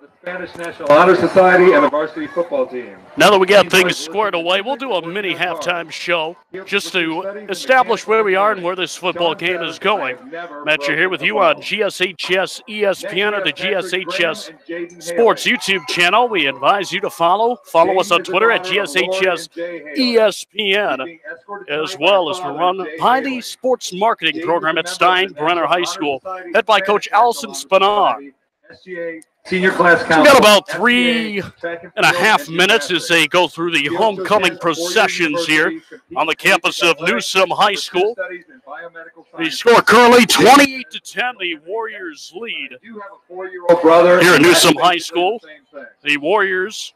the Spanish National Honor Society and the varsity football team. Now that we got things squared away, we'll do a mini halftime show just to establish where we are and where this football game is going. Matt Scher here with you on GSHS ESPN or the GSHS Sports YouTube channel. We advise you to follow us on Twitter at GSHS ESPN, as well as we're run by the sports marketing program at Steinbrenner High School, led by Coach Allison Spinard. Senior class We've got about 3.5 minutes as they go through the homecoming processions here on the campus of Newsome High School. The score currently 28-10. The Warriors lead here at Newsome High School. The Warriors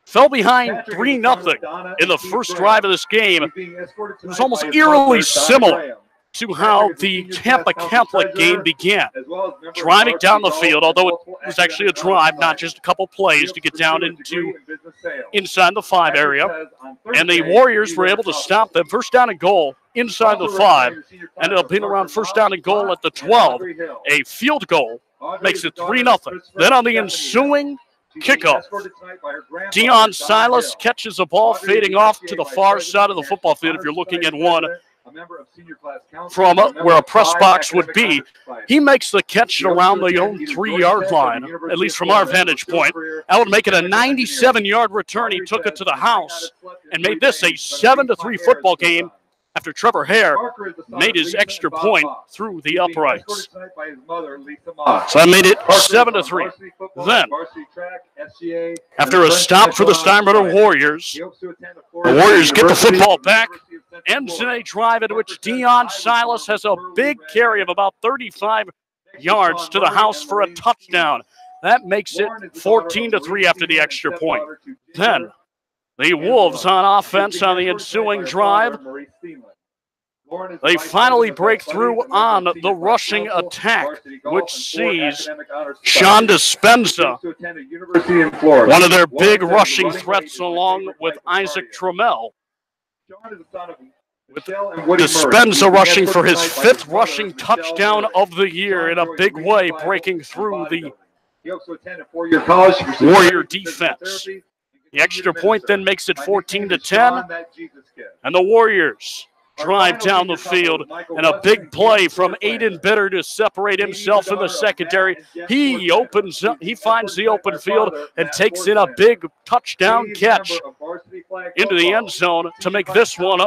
fell behind 3-0 in the first drive of this game. It was almost eerily similar to how the Tampa Catholic game began. Driving down the field, although it was actually a drive, not just a couple plays to get down into inside the 5 area. And the Warriors were able to stop them. First down and goal inside the 5. Ended up being around first down and goal at the 12. A field goal makes it 3-0. Then on the ensuing kickoff, Deion Silas catches a ball fading off to the far side of the football field. If you're looking at one from where a press box would be, he makes the catch around the own 3-yard line, at least from our vantage point. That would make it a 97-yard return. He took it to the house and made this a 7-3 football game after Trevor Hare made his extra point through the uprights. So I made it 7-3. Then, after a stop for the Steinbrenner Warriors, the Warriors get the football back. Ends in a drive in which Deion Silas has a big carry of about 35 yards to the house for a touchdown. That makes it 14-3 after the extra point. Then, the Wolves on offense on the ensuing drive. They finally break through on the rushing attack, which sees Sean Dispenza, one of their big rushing threats, along with Isaac Trammell, with Dispenza rushing for his 5th rushing touchdown of the year in a big way, breaking through the Warrior defense. The extra point then makes it 14-10, and the Warriors drive down the field, and a big play from Aiden Bitter to separate himself in the secondary. He finds the open field and takes in a big touchdown catch into the end zone to make this one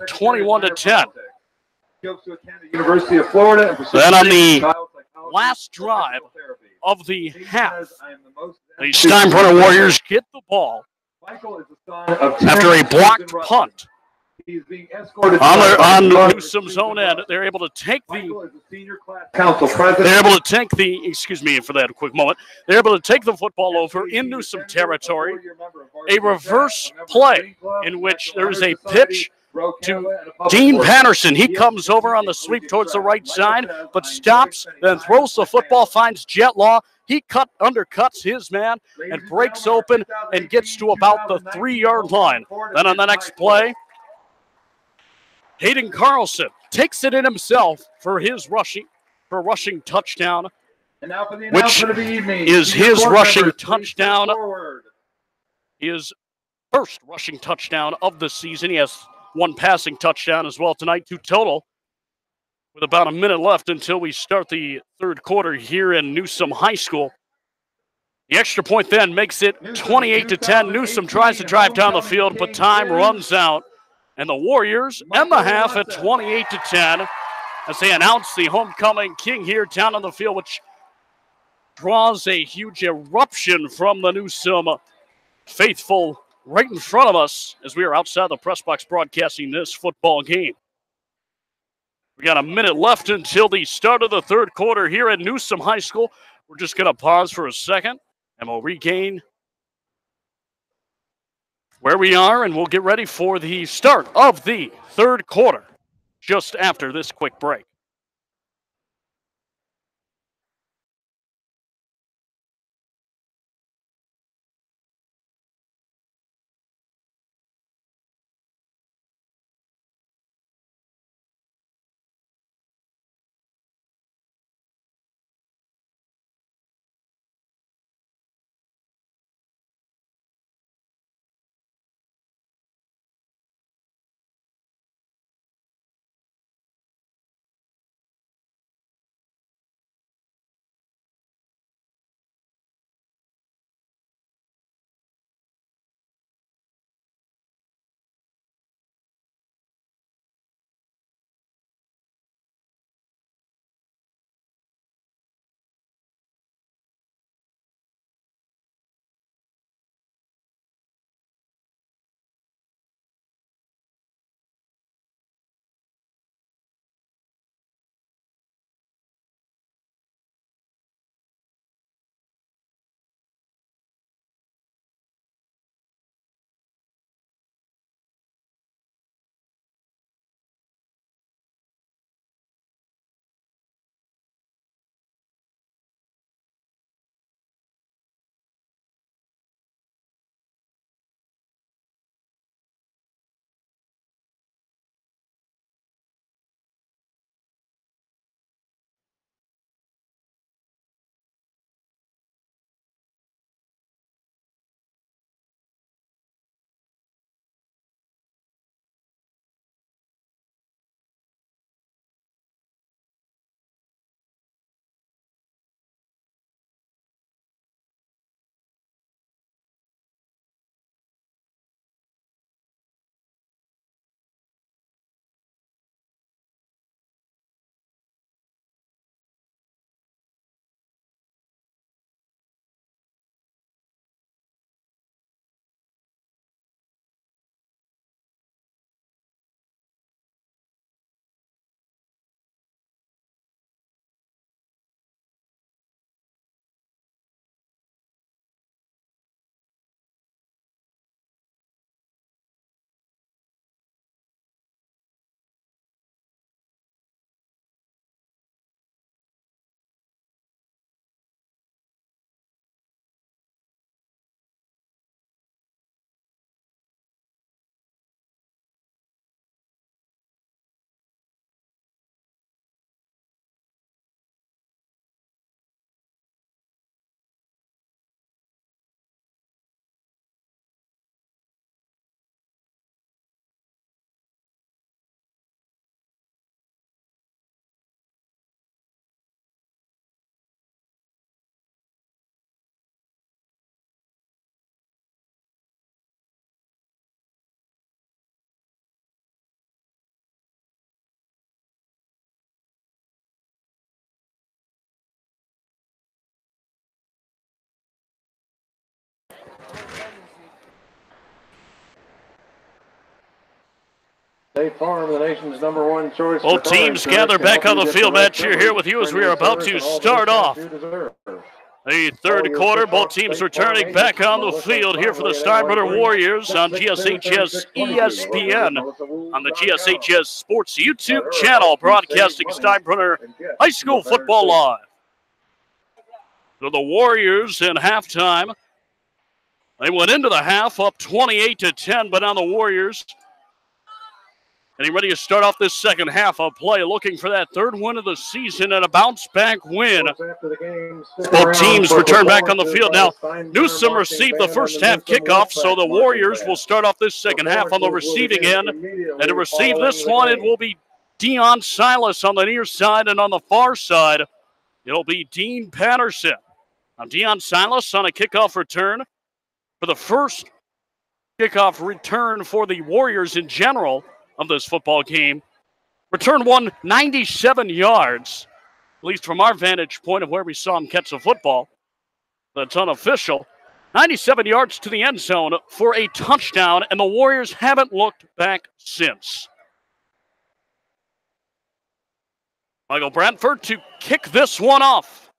21-10. University of Florida. Then on the last drive of the half, the Steinbrenner Warriors get the ball after a blocked punt. He's being escorted on Newsome's own end. They're able to take excuse me for that quick moment. They're able to take the football over in Newsome territory. A reverse play in which there is a pitch to Dean Patterson. He comes over on the sweep towards the right side, but stops, then throws the football, finds Jetlaw. He undercuts his man and breaks open and gets to about the 3-yard line. Then on the next play, Hayden Carlson takes it in himself for his rushing touchdown, which is his rushing touchdown, his first rushing touchdown of the season. He has 1 passing touchdown as well tonight, 2 total, with about a minute left until we start the third quarter here in Newsome High School. The extra point then makes it 28-10. Newsome tries to drive down the field, but time runs out. And the Warriors end the half at 28-10 as they announce the homecoming king here down on the field, which draws a huge eruption from the Newsome faithful right in front of us as we are outside the press box broadcasting this football game. We got a minute left until the start of the third quarter here at Newsome High School. We're just going to pause for a second, and we'll regain where we are, and we'll get ready for the start of the third quarter just after this quick break. State Farm, the nation's #1 choice. Both teams gather back on the field. Matt Scher here with you as we are about to start off the third quarter. Both teams returning back on the field here for the Steinbrenner Warriors on GSHS ESPN on the GSHS Sports YouTube channel, broadcasting Steinbrenner High School football live. So the Warriors in halftime, they went into the half up 28-10, but now the Warriors getting ready to start off this second half of play, looking for that third win of the season and a bounce-back win. Both teams return back on the field. Now, Newsome received the first half kickoff, so the Warriors will start off this second half on the receiving end. And to receive this one, it will be Deion Silas on the near side, and on the far side, it'll be Dean Patterson. Now, Deion Silas on a kickoff return for the first kickoff return for the Warriors in general of this football game. Return 197 yards, at least from our vantage point of where we saw him catch the football. That's unofficial. 97 yards to the end zone for a touchdown, and the Warriors haven't looked back since. Michael Bradford to kick this one off.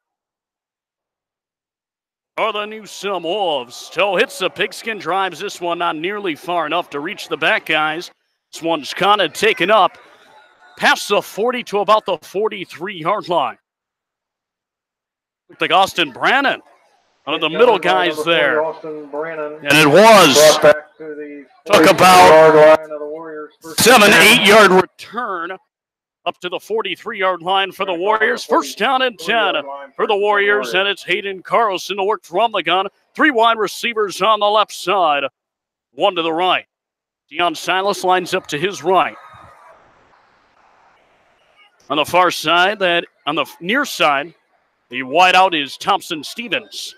Or the Newsome Wolves. Toe hits the pigskin, drives this one not nearly far enough to reach the back guys. This one's kind of taken up past the 40 to about the 43-yard line. Looked like Austin Brannon, one of the middle guys there. And it was. Took about 7-8 yard return up to the 43-yard line for the Warriors. First down and 10 for the Warriors, and it's Hayden Carlson to work from the gun. 3 wide receivers on the left side, 1 to the right. Deion Silas lines up to his right. On the far side, on the near side, the wideout is Thompson Stevens.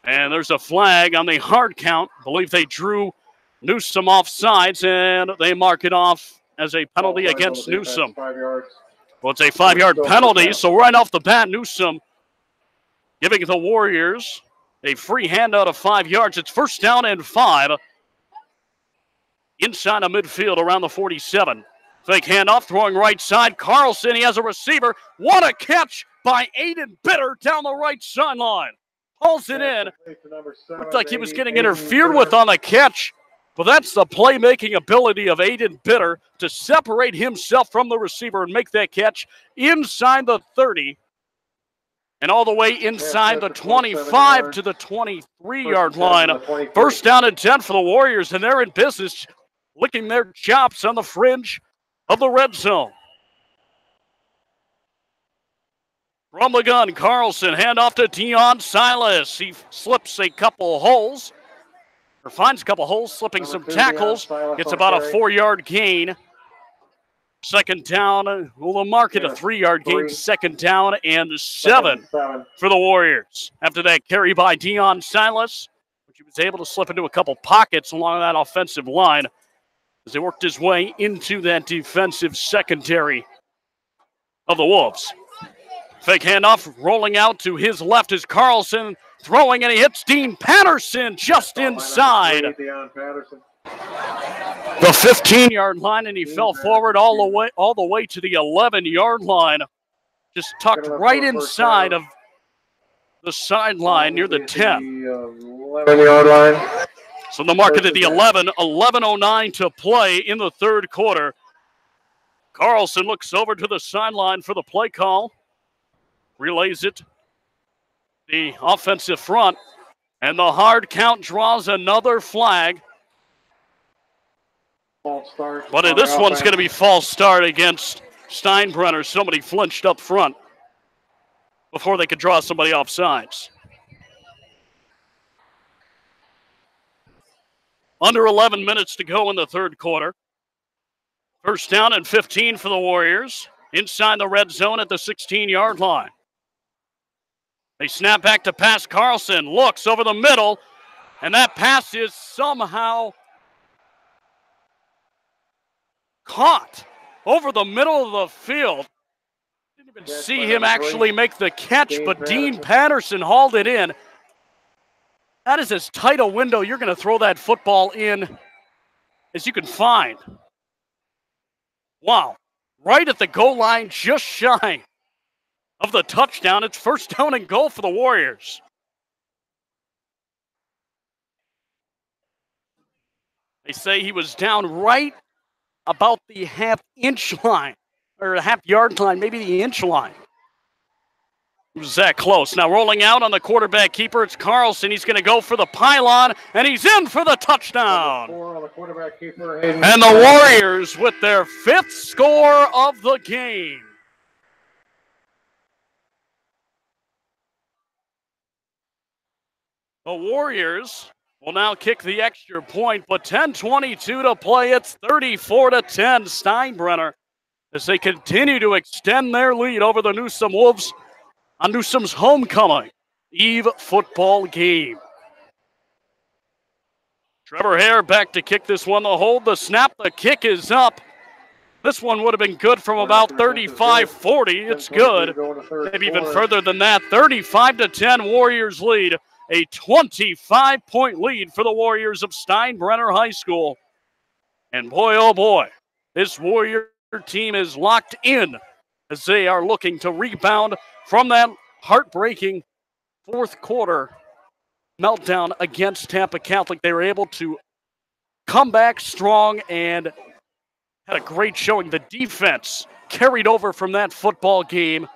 And there's a flag on the hard count. I believe they drew Newsome off sides, and they mark it off as a penalty against Newsome. Well, it's a 5-yard penalty, so right off the bat, Newsome giving the Warriors a free handout of 5 yards. It's first down and 5. Inside of midfield around the 47. Fake handoff, throwing right side. Carlson, he has a receiver. What a catch by Aiden Bitter down the right sideline. Pulls it in. Looked like he was getting interfered with on the catch. But that's the playmaking ability of Aiden Bitter to separate himself from the receiver and make that catch inside the 30. And all the way inside the 25 to the 23-yard line. First down and 10 for the Warriors, and they're in business, licking their chops on the fringe of the red zone. From the gun, Carlson, handoff to Deion Silas. He slips a couple holes, or finds a couple holes, slipping some tackles. Gets about a 4-yard gain. Second down, we'll mark it a 3-yard gain. Second down and 7 for the Warriors. After that carry by Deion Silas, which he was able to slip into a couple pockets along that offensive line as he worked his way into that defensive secondary of the Wolves. Fake handoff, rolling out to his left is Carlson, throwing, and he hits Dean Patterson just inside the 15-yard line, and he fell forward all the way to the 11-yard line, just tucked right inside of the sideline near the 10. 11-yard line. So the market at the 11, 11:09 to play in the third quarter. Carlson looks over to the sideline for the play call. Relays it. The offensive front. And the hard count draws another flag. False start. But this one's going to be false start against Steinbrenner. Somebody flinched up front before they could draw somebody off sides. Under 11 minutes to go in the third quarter. First down and 15 for the Warriors. Inside the red zone at the 16-yard line. They snap back to pass. Carlson looks over the middle, and that pass is somehow caught over the middle of the field. Didn't even see him actually make the catch, but Dean Patterson hauled it in. That is as tight a window you're going to throw that football in as you can find. Wow. Right at the goal line, just shy of the touchdown. It's first down and goal for the Warriors. They say he was down right about the half-inch line, or the half-yard line, maybe the inch line. It was that close. Now rolling out on the quarterback keeper, it's Carlson. He's going to go for the pylon, and he's in for the touchdown. On the quarterback keeper, And the Warriors with their 5th score of the game. The Warriors will now kick the extra point, but 10:22 to play. It's 34-10 Steinbrenner as they continue to extend their lead over the Newsome Wolves on Newsome's homecoming eve football game. Trevor Hare back to kick this one. The hold, the snap, the kick is up. This one would have been good from about 35-40. It's good. Maybe even further than that. 35-10 Warriors lead. A 25-point lead for the Warriors of Steinbrenner High School. And boy, oh boy, this Warrior team is locked in as they are looking to rebound from that heartbreaking fourth quarter meltdown against Tampa Catholic. They were able to come back strong and had a great showing. The defense carried over from that football game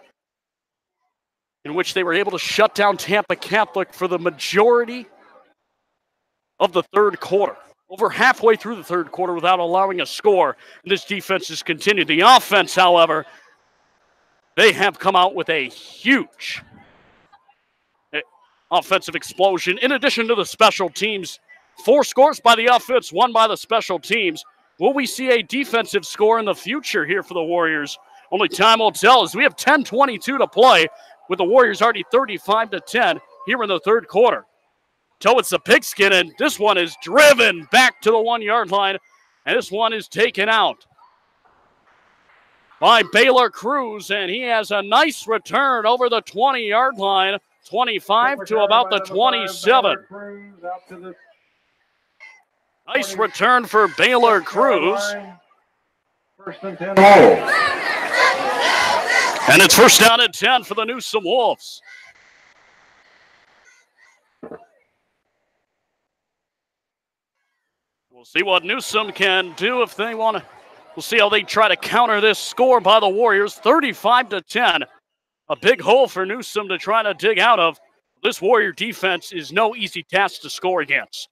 in which they were able to shut down Tampa Catholic for the majority of the third quarter. Over halfway through the third quarter without allowing a score. And this defense has continued. The offense, however, they have come out with a huge offensive explosion. In addition to the special teams, 4 scores by the offense, 1 by the special teams. Will we see a defensive score in the future here for the Warriors? Only time will tell as we have 10:22 to play with the Warriors already 35-10 here in the third quarter. It's the pigskin, and this one is driven back to the 1-yard line, and this one is taken out by Baylor Cruz, and he has a nice return over the 20-yard line, 25 to about the 27. Nice return for Baylor Cruz. First and 10. And it's first down and 10 for the Newsome Wolves. We'll see what Newsome can do if they want to. We'll see how they try to counter this score by the Warriors. 35-10. A big hole for Newsome to try to dig out of. This Warrior defense is no easy task to score against.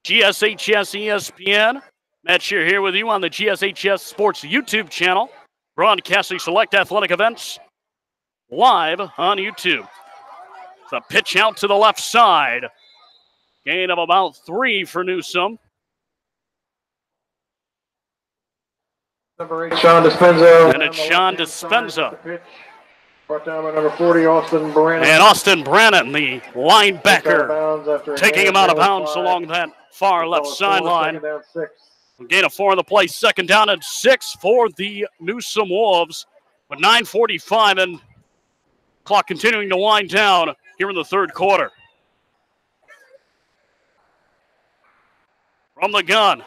GSHS ESPN. Matt Scher here with you on the GSHS Sports YouTube channel. Broadcasting select athletic events live on YouTube. It's a pitch out to the left side. Gain of about 3 for Newsome. Number 8, Sean Dispenza. And it's Sean Dispenza. Brought down by number 40, Austin Brannon. And Austin Brannon, the linebacker, taking him out of bounds along that far left sideline. Gain of 4 on the play. Second down and 6 for the Newsome Wolves. With 9:45 and clock continuing to wind down here in the third quarter. From the gun.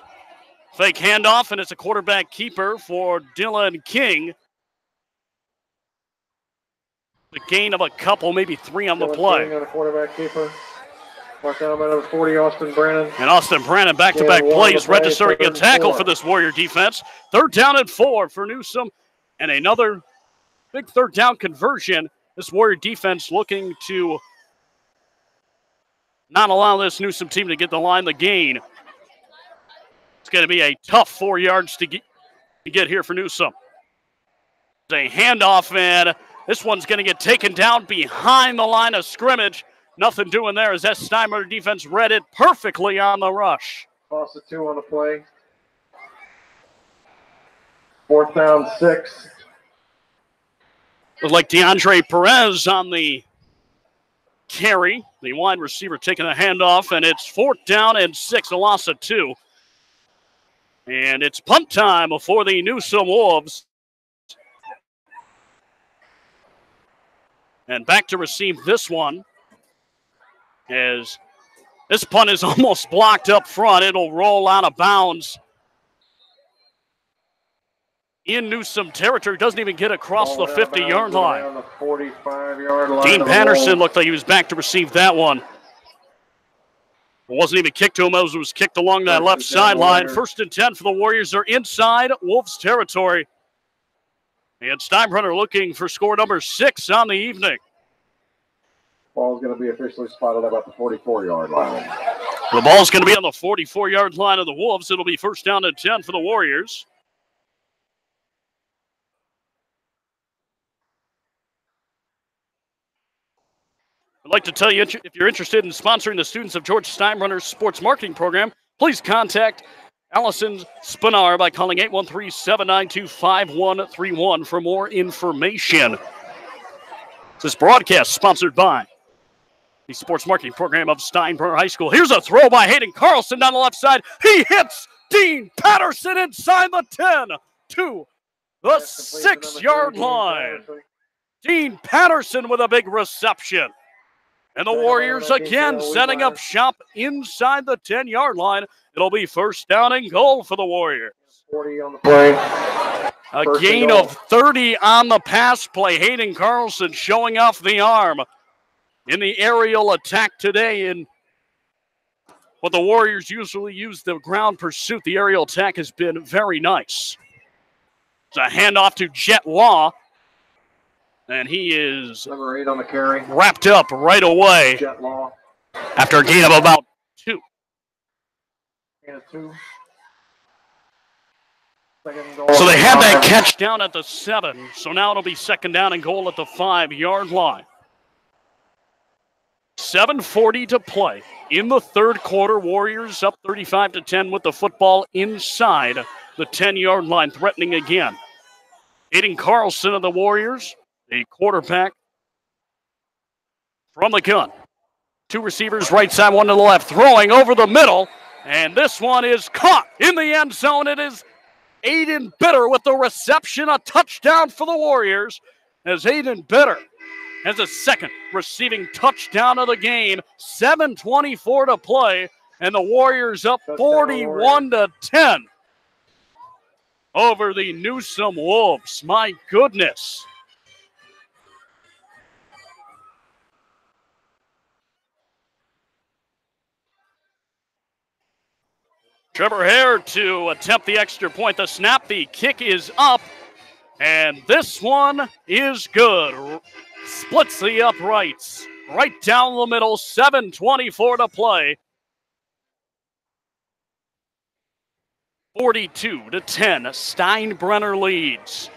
Fake handoff, and it's a quarterback keeper for Dylan King. The gain of a couple, maybe 3 on the play. On the quarterback keeper. Marked down by number 40, Austin Brannon. And Austin Brannon, back-to-back plays, registering a tackle for this Warrior defense. Third down and 4 for Newsome. And another big third down conversion. This Warrior defense looking to not allow this Newsome team to get the line, the gain. It's going to be a tough 4 yards to get here for Newsome. It's a handoff, and this one's going to get taken down behind the line of scrimmage. Nothing doing there as that Steinbrenner defense read it perfectly on the rush. Toss of 2 on the play. Fourth down, 6. Looks like DeAndre Perez on the carry. The wide receiver taking the handoff, and it's 4th down and 6, a loss of 2. And it's punt time for the Newsome Wolves. And back to receive this one. As this punt is almost blocked up front. It'll roll out of bounds in Newsome territory. Doesn't even get across the Ball out of 50-yard bounds line. around the 45-yard line. Dean of the Patterson Wolves. looked like he was back to receive that one. It wasn't even kicked to him as it was kicked along that left sideline. 1st and 10 for the Warriors. They're inside Wolves territory. And Steinbrenner looking for score number 6 on the evening. Ball's going to be officially spotted about the 44-yard line. The ball's going to be on the 44-yard line of the Wolves. It'll be 1st down and 10 for the Warriors. I'd like to tell you, if you're interested in sponsoring the students of George Steinbrenner's sports marketing program, please contact Allison Spinar by calling 813-792-5131 for more information. This broadcast sponsored by the sports marketing program of Steinbrenner High School. Here's a throw by Hayden Carlson down the left side. He hits Dean Patterson inside the 10 to the 6-yard line. Dean Patterson with a big reception. And the Warriors again setting up shop inside the 10-yard line. It'll be 1st down and goal for the Warriors. 40 on the play. A gain of 30 on the pass play. Hayden Carlson showing off the arm in the aerial attack today. And what the Warriors usually use the ground pursuit, the aerial attack has been very nice. It's a handoff to Jet Law. And he is number 8 on the carry. Wrapped up right away Jet Law. After a gain of about 2. Gain of 2. So they had that catch down at the 7. So now it'll be 2nd down and goal at the 5-yard line. 7:40 to play in the 3rd quarter. Warriors up 35-10 with the football inside the 10-yard line, threatening again. Hayden Carlson of the Warriors, a quarterback from the gun. 2 receivers right side, 1 to the left, throwing over the middle, and this one is caught in the end zone. It is Aiden Bitter with the reception, a touchdown for the Warriors, as Aiden Bitter has a 2nd receiving touchdown of the game. 7:24 to play, and the Warriors up 41-10 over the Newsome Wolves. My goodness. Trevor Hare to attempt the extra point. The snap, the kick is up, and this one is good. Splits the uprights right down the middle. 7:24 to play. 42-10. Steinbrenner leads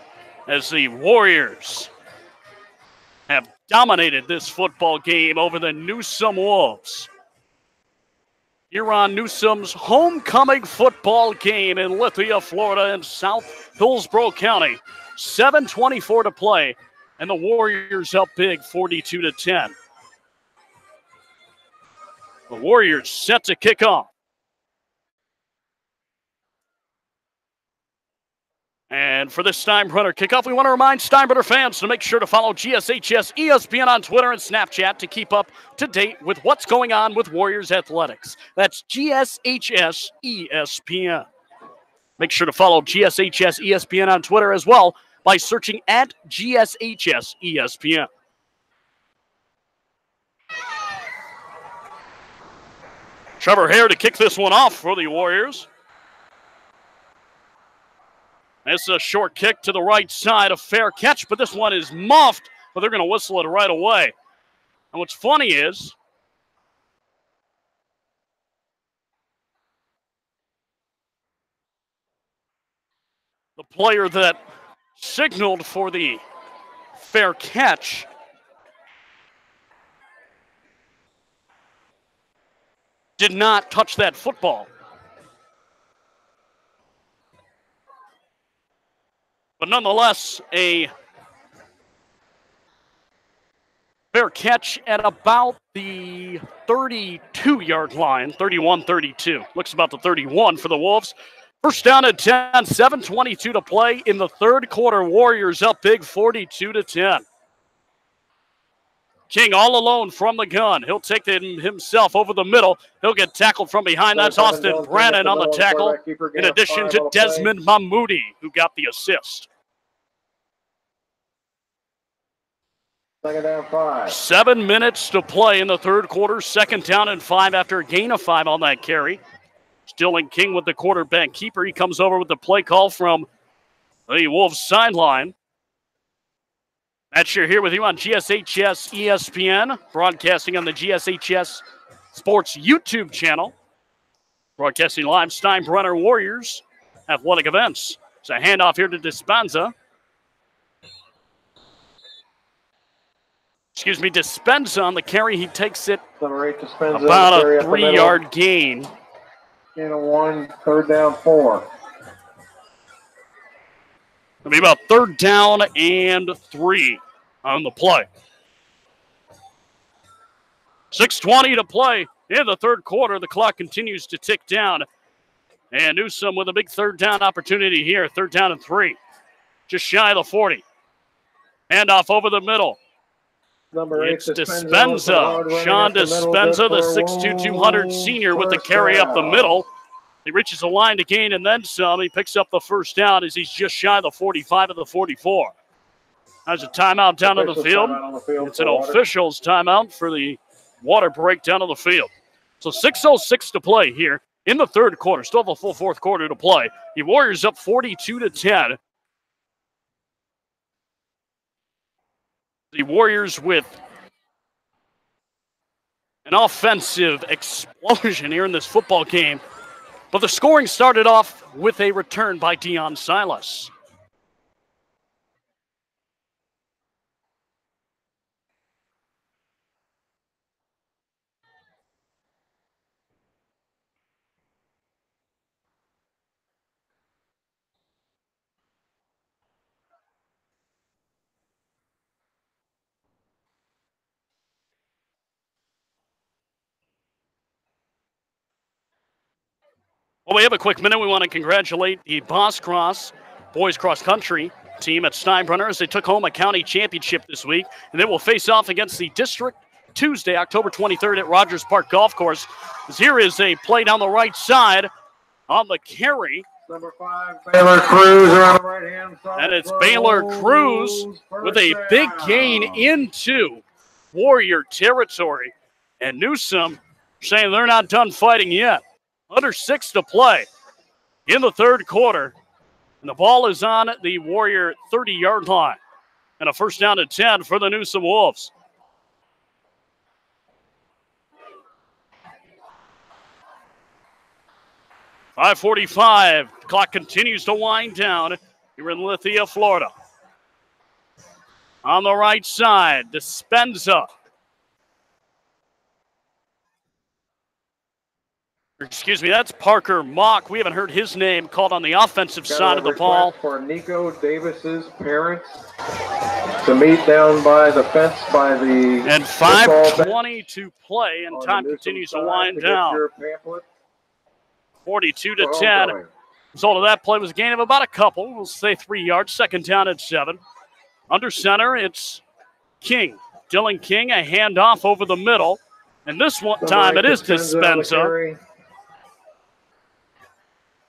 as the Warriors have dominated this football game over the Newsome Wolves. Here on Newsome's homecoming football game in Lithia, Florida, in South Hillsborough County. 7:24 to play, and the Warriors up big, 42-10. The Warriors set to kick off. And for this Steinbrenner kickoff, we want to remind Steinbrenner fans to make sure to follow GSHS ESPN on Twitter and Snapchat to keep up to date with what's going on with Warriors athletics. That's GSHS ESPN. Make sure to follow GSHS ESPN on Twitter as well by searching at GSHS ESPN. Trevor Hare to kick this one off for the Warriors. It's a short kick to the right side, a fair catch, but this one is muffed, but they're going to whistle it right away. And what's funny is the player that signaled for the fair catch did not touch that football. But nonetheless, a fair catch at about the 32-yard line, 31-32. Looks about the 31 for the Wolves. First down at 10, 7:22 to play in the 3rd quarter. Warriors up big, 42-10. King all alone from the gun. He'll take it himself over the middle. He'll get tackled from behind. That's Austin Brannon on the tackle, in addition to Desmond Mahmoudi, who got the assist. Second down 5. 7 minutes to play in the third quarter. Second down and 5 after a gain of 5 on that carry. Dylan King with the quarterback keeper. He comes over with the play call from the Wolves sideline. Matt Scher here with you on GSHS ESPN, broadcasting on the GSHS Sports YouTube channel. Broadcasting live Steinbrenner Warriors athletic events. It's a handoff here to Dispenza. Dispenza on the carry. He takes it about a 3-yard gain. And a 1, third down 4. It'll be about 3rd down and 3 on the play. 6:20 to play in the third quarter. The clock continues to tick down. And Newsome with a big 3rd down opportunity here. 3rd down and 3. Just shy of the 40. Handoff over the middle. Number 8, it's Dispenza. Sean Dispenza, the 6'2", 200 senior with the carry up the middle. He reaches the line to gain and then some. He picks up the 1st down as he's just shy of the 45 of the 44. There's a timeout down on the field. It's an official's timeout for the water break down on the field. So 6:06 to play here in the third quarter. Still have a full fourth quarter to play. The Warriors up 42-10. The Warriors with an offensive explosion here in this football game. But the scoring started off with a return by Deion Silas. Well, we have a quick minute. We want to congratulate the Boss Cross boys cross country team at Steinbrenner as they took home a county championship this week. And they will face off against the district Tuesday, October 23rd at Rogers Park Golf Course. As here is a play down the right side on the carry. Number 5, Baylor Cruz on the right-hand side. And it's Baylor Cruz with a big gain into Warrior territory. And Newsome saying they're not done fighting yet. Under 6 to play in the third quarter. And the ball is on the Warrior 30-yard line. And a 1st down and 10 for the Newsome Wolves. .545. Clock continues to wind down here in Lithia, Florida. On the right side, Dispenza. Excuse me, that's Parker Mock. We haven't heard his name called on the offensive side of the ball. For Nico Davis's parents to meet down by the fence by the. And 5:20 to play, and time continues to wind down. 42-10. Result of that play was a gain of about a couple. We'll say 3 yards. 2nd down at 7. Under center, it's King. Dylan King, a handoff over the middle. And this one time it is Dispenza.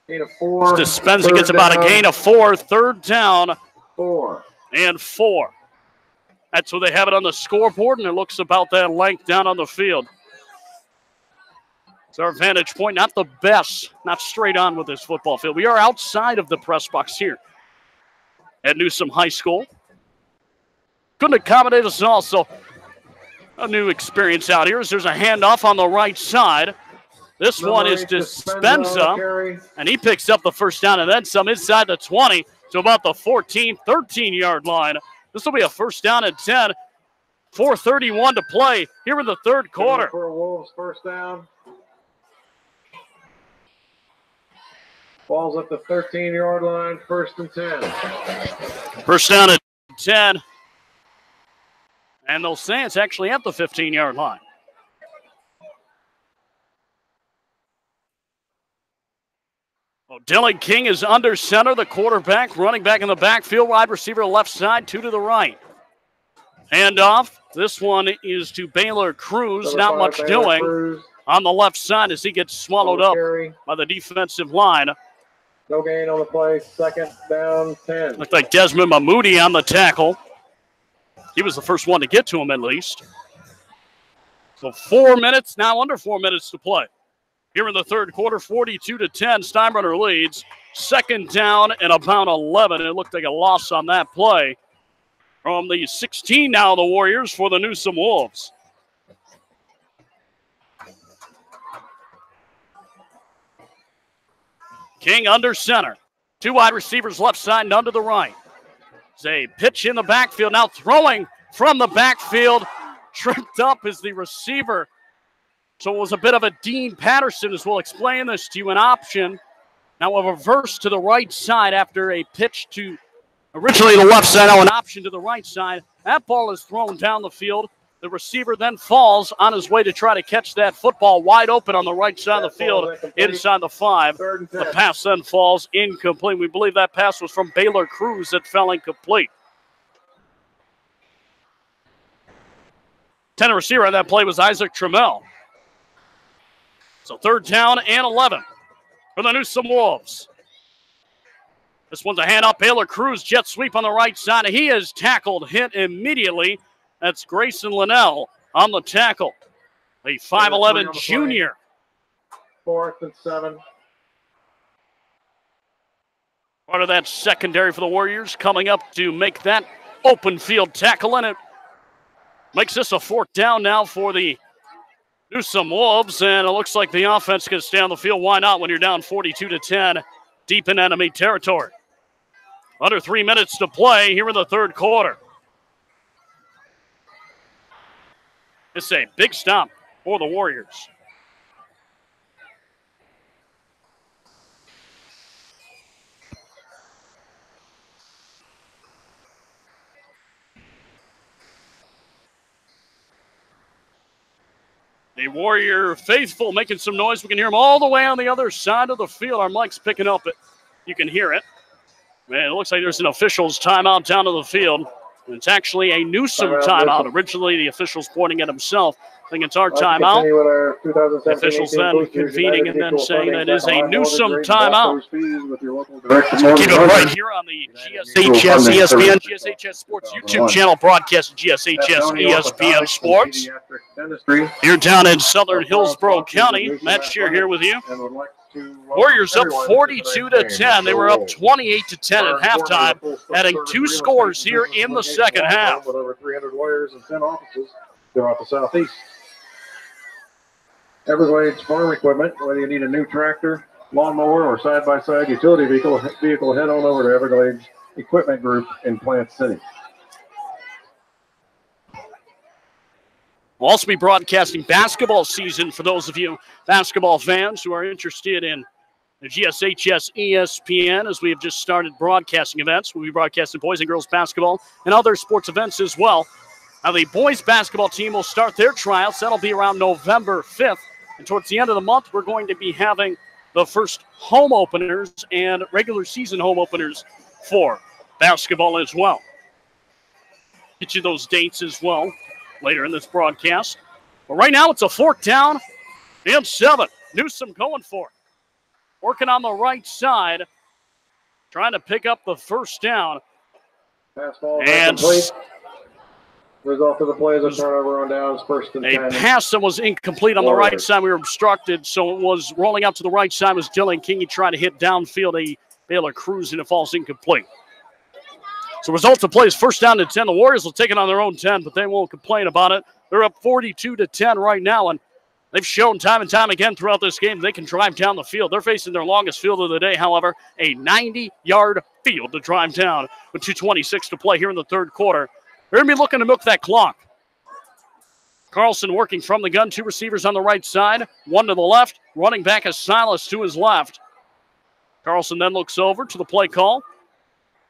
Dispenza gets about a gain of 4. 3rd down. 4 and 4. That's what they have it on the scoreboard, and it looks about that length down on the field. It's our vantage point, not the best, not straight on with this football field. We are outside of the press box here at Newsome High School. Couldn't accommodate us all, so a new experience out here as there's a handoff on the right side. This one is Dispenza, and he picks up the 1st down and then some inside the 20 to about the 14, 13-yard line. This will be a 1st down and 10. 4:31 to play here in the third quarter. For Wolves, 1st down. Ball's at the 13-yard line, 1st and 10. 1st down and 10. And they'll say it's actually at the 15-yard line. Well, Dylan King is under center, the quarterback, running back in the backfield, wide receiver left side, 2 to the right. Handoff This one is to Baylor Cruz. Number Not 5, much Baylor doing Cruz. on the left side as he gets swallowed up Carry. by the defensive line. No gain on the play. Second down, 10. Looked like Desmond Mahmoudi on the tackle. He was the first one to get to him at least. So 4 minutes, now under 4 minutes to play. Here in the third quarter, 42-10, Steinbrenner leads. Second down and about 11. It looked like a loss on that play. From the 16 now, the Warriors for the Newsome Wolves. King under center. Two wide receivers left side, none to the right. It's a pitch in the backfield. Now throwing from the backfield. Tripped up is the receiver. So it was a bit of a Dean Patterson, as we'll explain this to you, an option. Now a reverse to the right side after a pitch to originally the left side, now an option to the right side. That ball is thrown down the field. The receiver then falls on his way to try to catch that football wide open on the right side of the field, inside the 5. The pass then falls incomplete. We believe that pass was from Baylor Cruz that fell incomplete. Tenor receiver on that play was Isaac Trammell. So third down and 11 for the Newsome Wolves. This one's a handoff. Baylor Cruz jet sweep on the right side. He is tackled, hit immediately. That's Grayson Linnell on the tackle. A 5'11 junior. 4th and 7. Part of that secondary for the Warriors coming up to make that open field tackle, and it makes this a fourth down now for the Newsome Wolves, and it looks like the offense can stay on the field. Why not when you're down 42-10 deep in enemy territory? Under 3 minutes to play here in the third quarter. It's a big stop for the Warriors. The Warrior faithful making some noise. We can hear them all the way on the other side of the field. Our mic's picking up it. You can hear it. Man, it looks like there's an official's timeout down to the field. It's actually a Newsome timeout. Originally, the official's pointing at himself. I think it's our timeout. The officials then convening and then saying that is a Newsome timeout. Keep it right here on the GSHS ESPN, GSHS Sports YouTube channel, broadcast GSHS ESPN Sports. Here down in southern Hillsborough County, Matt Scher here with you. Warriors up 42-10. They were up 28-10 at halftime, adding 2 scores here in the second half. With over 300 Warriors and 10 offices throughout the Southeast. Everglades Farm Equipment, whether you need a new tractor, lawnmower, or side-by-side utility vehicle, head on over to Everglades Equipment Group in Plant City. We'll also be broadcasting basketball season for those of you basketball fans who are interested in the GSHS ESPN, as we have just started broadcasting events. We'll be broadcasting boys and girls basketball and other sports events as well. Now, the boys basketball team will start their tryouts. That'll be around November 5th. And towards the end of the month, we're going to be having the first home openers and regular season home openers for basketball as well. Get you those dates as well later in this broadcast. But right now, it's a fourth down and 7. Newsome going for it. Working on the right side, trying to pick up the first down. Pass ball and complete. Result of the play is a turnover on downs, 1st and 10. A pass that was incomplete on the right side. We were obstructed, so it was rolling out to the right side. Was Dylan King. He tried to hit downfield a Baylor Cruz, and it falls incomplete. So result of the play is 1st down and 10. The Warriors will take it on their own 10, but they won't complain about it. They're up 42-10 right now, and they've shown time and time again throughout this game they can drive down the field. They're facing their longest field of the day, however, a 90-yard field to drive down with 2:26 to play here in the third quarter. They're going to be looking to milk that clock. Carlson working from the gun. 2 receivers on the right side, 1 to the left. Running back is Silas to his left. Carlson then looks over to the play call.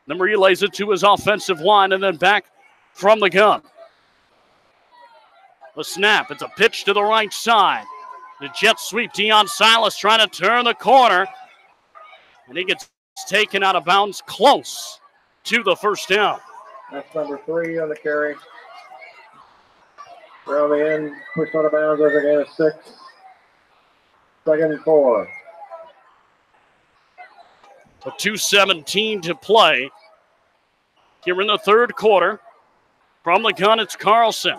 Then relays it to his offensive line and then back from the gun. The snap. It's a pitch to the right side. The jet sweep. Deion Silas trying to turn the corner. And he gets taken out of bounds close to the first down. That's number 3 on the carry. Around the end, pushed out of bounds as again is 6. Second and 4. A 2:17 to play here in the third quarter. From the gun, it's Carlson.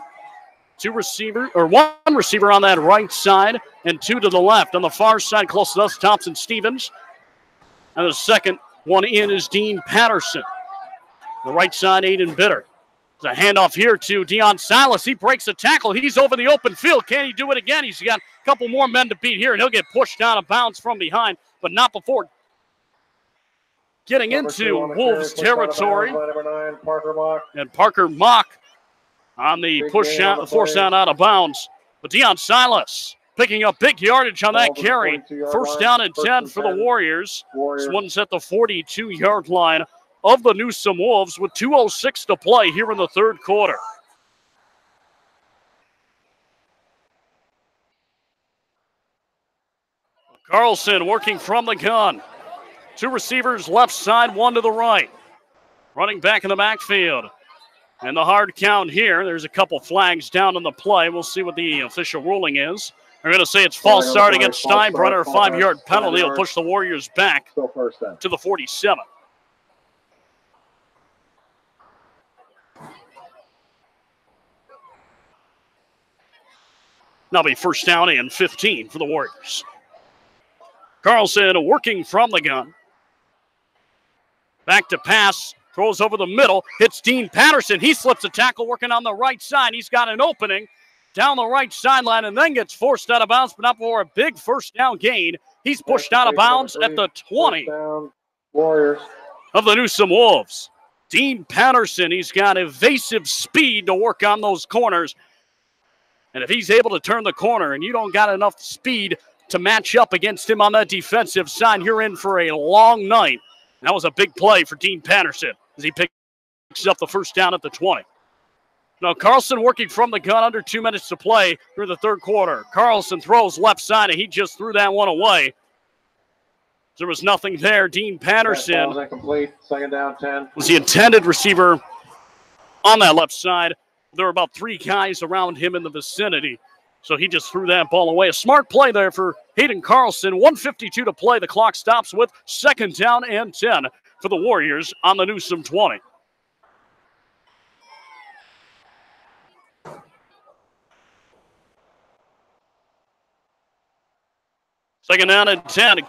One receiver on that right side and 2 to the left. On the far side, close to us, Thompson Stevens. And the second one in is Dean Patterson. The right side, Aiden Bitter. There's a handoff here to Deion Silas. He breaks a tackle. He's over the open field. Can he do it again? He's got a couple more men to beat here, and he'll get pushed out of bounds from behind, but not before getting into Wolves territory. Number 9, Parker Mock. And Parker Mock on the push out, the force out of bounds. But Deion Silas picking up big yardage on that carry. First down and 10 for the Warriors. This one's at the 42-yard line of the Newsome Wolves with 2:06 to play here in the third quarter. Carlson working from the gun. 2 receivers left side, 1 to the right. Running back in the backfield. And the hard count here, there's a couple flags down on the play. We'll see what the official ruling is. They're going to say it's false start against Steinbrenner, a 5-yard penalty. It'll push the Warriors back to the 47. Now be first down and 15 for the Warriors. Carlson working from the gun. Back to pass. Throws over the middle, hits Dean Patterson. He slips a tackle working on the right side. He's got an opening down the right sideline and then gets forced out of bounds, but not for a big first down gain. He's pushed out of bounds at the 20 Warriors of the Newsome Wolves. Dean Patterson, he's got evasive speed to work on those corners. And if he's able to turn the corner and you don't got enough speed to match up against him on that defensive side, you're in for a long night. That was a big play for Dean Patterson as he picks up the first down at the 20. Now Carlson working from the gun, under 2 minutes to play through the third quarter. Carlson throws left side, and he just threw that one away. There was nothing there. Dean Patterson incomplete. Second down, 10. Was the intended receiver on that left side. There were about 3 guys around him in the vicinity, so he just threw that ball away. A smart play there for Hayden Carlson. 1:52 to play. The clock stops with second down and 10 for the Warriors on the Newsome 20. Second down and 10.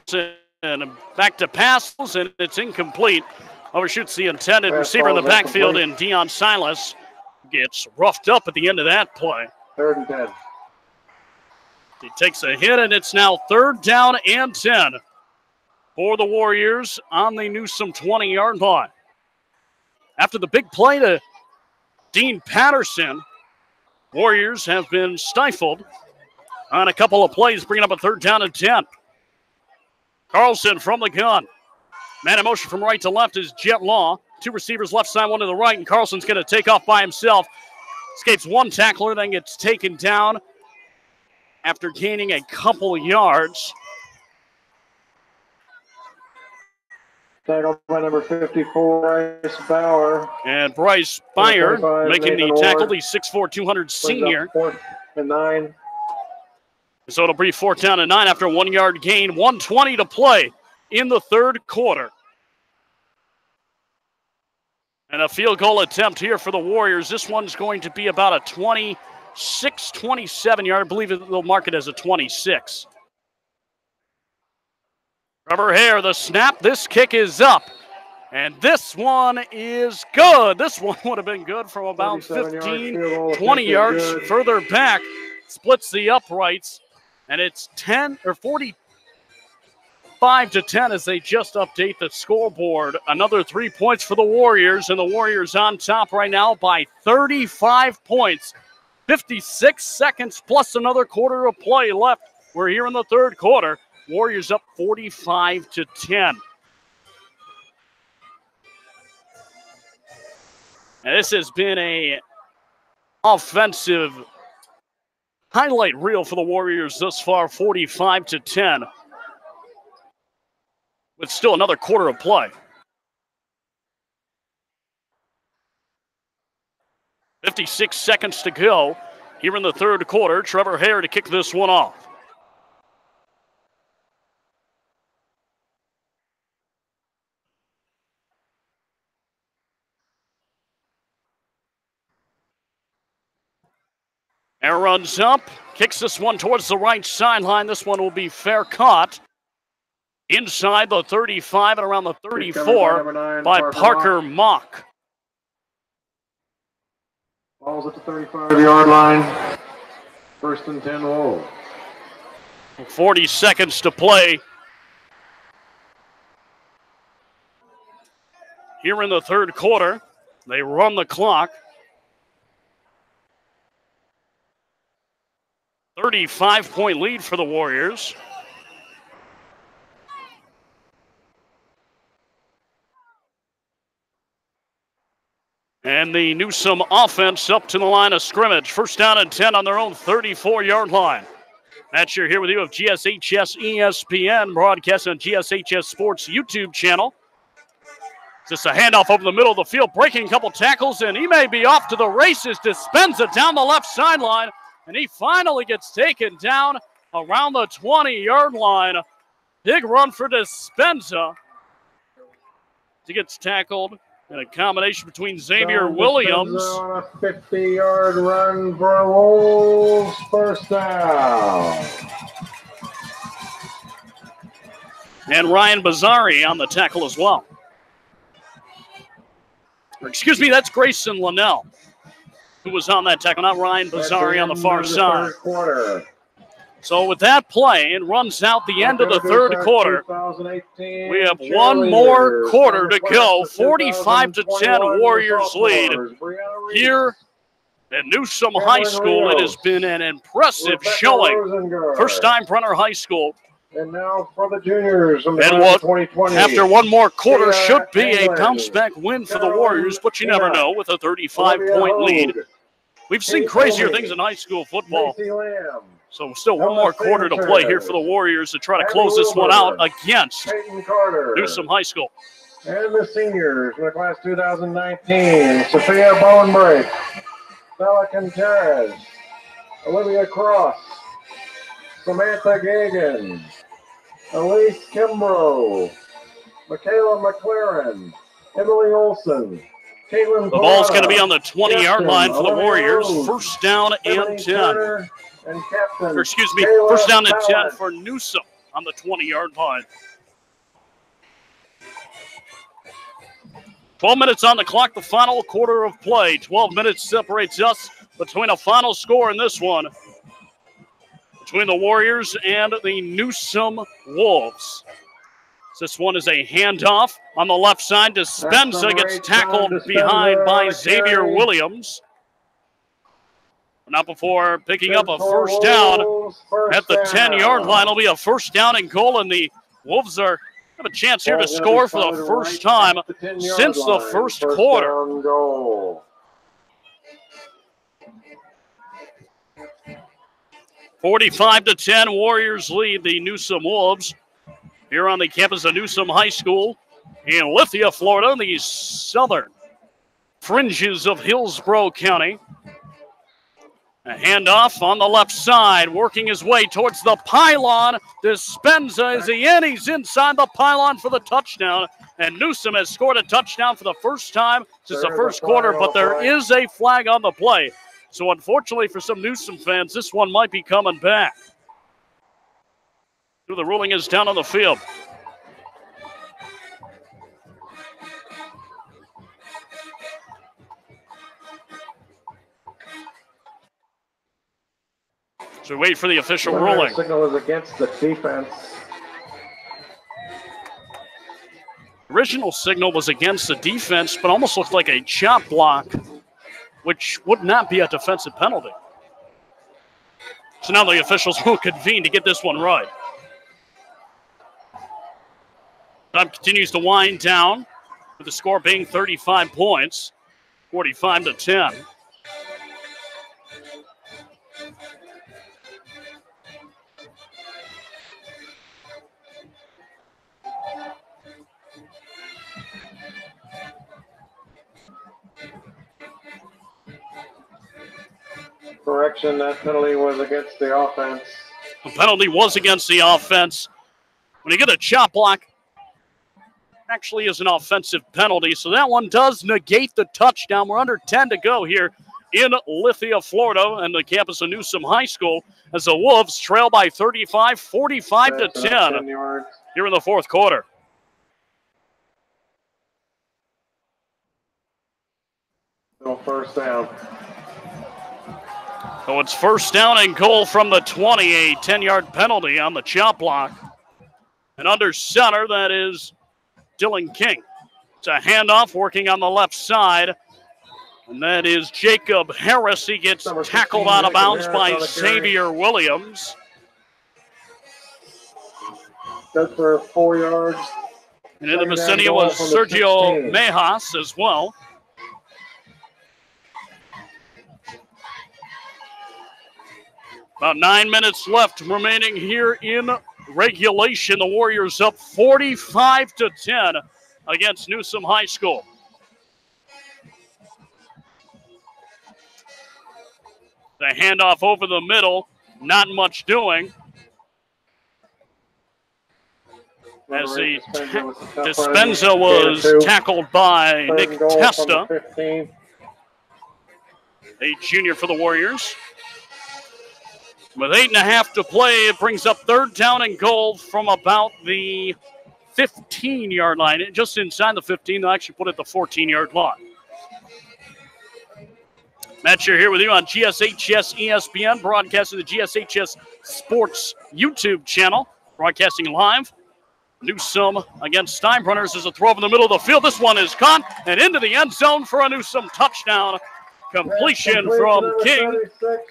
And back to passes, and it's incomplete. Overshoots the intended receiver in the backfield, and Deion Silas gets roughed up at the end of that play. Third and 10. He takes a hit, and it's now third down and 10 for the Warriors on the Newsome 20-yard line. After the big play to Dean Patterson, Warriors have been stifled on a couple of plays, bringing up a third down and 10. Carlson from the gun. Man in motion from right to left is Jet Law. 2 receivers left side, 1 to the right, and Carlson's going to take off by himself. Escapes 1 tackler, then gets taken down after gaining a couple of yards. Tackled by number 54, Bryce Bauer. And Bryce Bauer making the tackle, the 6'4", 200 senior. 4th and 9. So it'll be 4th down and 9 after a 1-yard gain. 1:20 to play in the third quarter. And a field goal attempt here for the Warriors. This one's going to be about a 26, 27-yard. I believe they'll mark it as a 26. Trevor Hare, the snap. This kick is up. And this one is good. This one would have been good from about 15, 20 yards further back. Splits the uprights. And it's 10 or 45 to 10 as they just update the scoreboard. Another 3 points for the Warriors, and the Warriors on top right now by 35 points. 56 seconds plus another quarter of play left. We're here in the third quarter. Warriors up 45 to 10. And this has been a offensive highlight reel for the Warriors thus far, 45 to 10. With still another quarter of play. 56 seconds to go here in the third quarter. Trevor Hare to kick this one off. Hare runs up, kicks this one towards the right sideline. This one will be fair caught inside the 35 and around the 34 by Parker Mock. Ball's at the 35-yard line. First and 10 Wolves. 40 seconds to play here in the third quarter. They run the clock. 35-point lead for the Warriors. And the Newsome offense up to the line of scrimmage. First down and 10 on their own 34-yard line. Matt Scher here with you of GSHS ESPN, broadcast on GSHS Sports YouTube channel. Just a handoff over the middle of the field, breaking a couple tackles, and he may be off to the races. Dispenza down the left sideline, and he finally gets taken down around the 20-yard line. Big run for Dispenza. He gets tackled in a combination between Xavier Williams. On a 50-yard run for Wolves, first down. And Ryan Bazzari on the tackle as well. Excuse me, that's Grayson Linnell who was on that tackle, not Ryan Bazzari on the far side. So with that play, it runs out the end of the third quarter. We have one more quarter to go. 45-10 Warriors lead here at Newsome High School. It has been an impressive showing for Steinbrenner High School. And now for the juniors. And what, after one more quarter, should be a bounce-back win for the Warriors, but you never know with a 35-point lead. We've seen crazier things in high school football. So still one more quarter to play here for the Warriors to try to close this one out against Newsome High School. And the seniors in the class 2019, Sophia Bowenbrake, Bella Contreras, Olivia Cross, Samantha Gagan, Elise Kimbrough, Michaela McLaren, Emily Olson, Caitlin. The ball's going to be on the 20-yard line for the Warriors. First down and 10. First down and 10 for Newsome on the 20-yard line. 12 minutes on the clock, the final quarter of play. 12 minutes separates us between a final score in this one, between the Warriors and the Newsome Wolves. This one is a handoff on the left side. Dispenza gets tackled behind by Xavier Williams. Not before picking up a first down at the 10-yard line. It'll be a first down and goal, and the Wolves have a chance here to score for the first time since the first quarter. 45-10, Warriors lead the Newsome Wolves here on the campus of Newsome High School in Lithia, Florida, the southern fringes of Hillsborough County. A handoff on the left side, working his way towards the pylon. Dispenza, is he in? He's inside the pylon for the touchdown. And Newsome has scored a touchdown for the first time since the first quarter, but there is a flag on the play. So unfortunately for some Newsome fans, this one might be coming back. The ruling is down on the field. So wait for the official ruling. Signal is against the defense. Original signal was against the defense, but almost looked like a chop block, which would not be a defensive penalty. So now the officials will convene to get this one right. Time continues to wind down, with the score being 35 points, 45-10. Correction, that penalty was against the offense. The penalty was against the offense. When you get a chop block, actually is an offensive penalty, so that one does negate the touchdown. We're under 10 to go here in Lithia, Florida, and the campus of Newsome High School, as the Wolves trail by 35, 45 to 10 here in the fourth quarter. No first down. So it's first down and goal from the 20, a 10-yard penalty on the chop block. And under center, that is Dylan King. It's a handoff working on the left side. And that is Jacob Harris. He gets tackled out of bounds by Xavier Williams. Good for 4 yards. And in the vicinity was Sergio Mejas as well. About 9 minutes left remaining here in regulation. The Warriors up 45 to 10 against Newsome High School. The handoff over the middle, not much doing. As the Dispenza was tackled by Nick Testa, a junior for the Warriors. With 8.5 to play, it brings up third down and goal from about the 15-yard line. Just inside the 15, they'll actually put it at the 14-yard line. Matt Scher here with you on GSHS ESPN, broadcasting the GSHS Sports YouTube channel, broadcasting live. Newsome against Steinbrenners is a throw over the middle of the field. This one is caught and into the end zone for a Newsome touchdown. Completion from King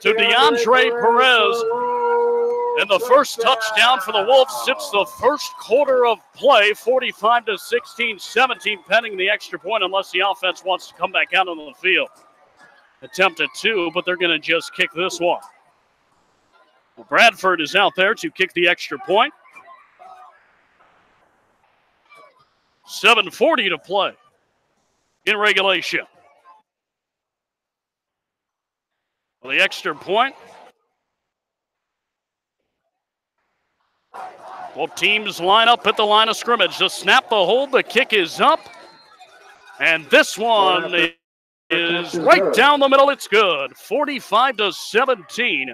to DeAndre Perez. And the first touchdown for the Wolves sits the first quarter of play, 45 to 16, 17, pending the extra point unless the offense wants to come back out on the field. Attempt at 2, but they're going to just kick this one. Well, Bradford is out there to kick the extra point. 7:40 to play in regulation. Well, the extra point. Both teams line up at the line of scrimmage. The snap, the hold, the kick is up. And this one is right down the middle. It's good. 45 to 17.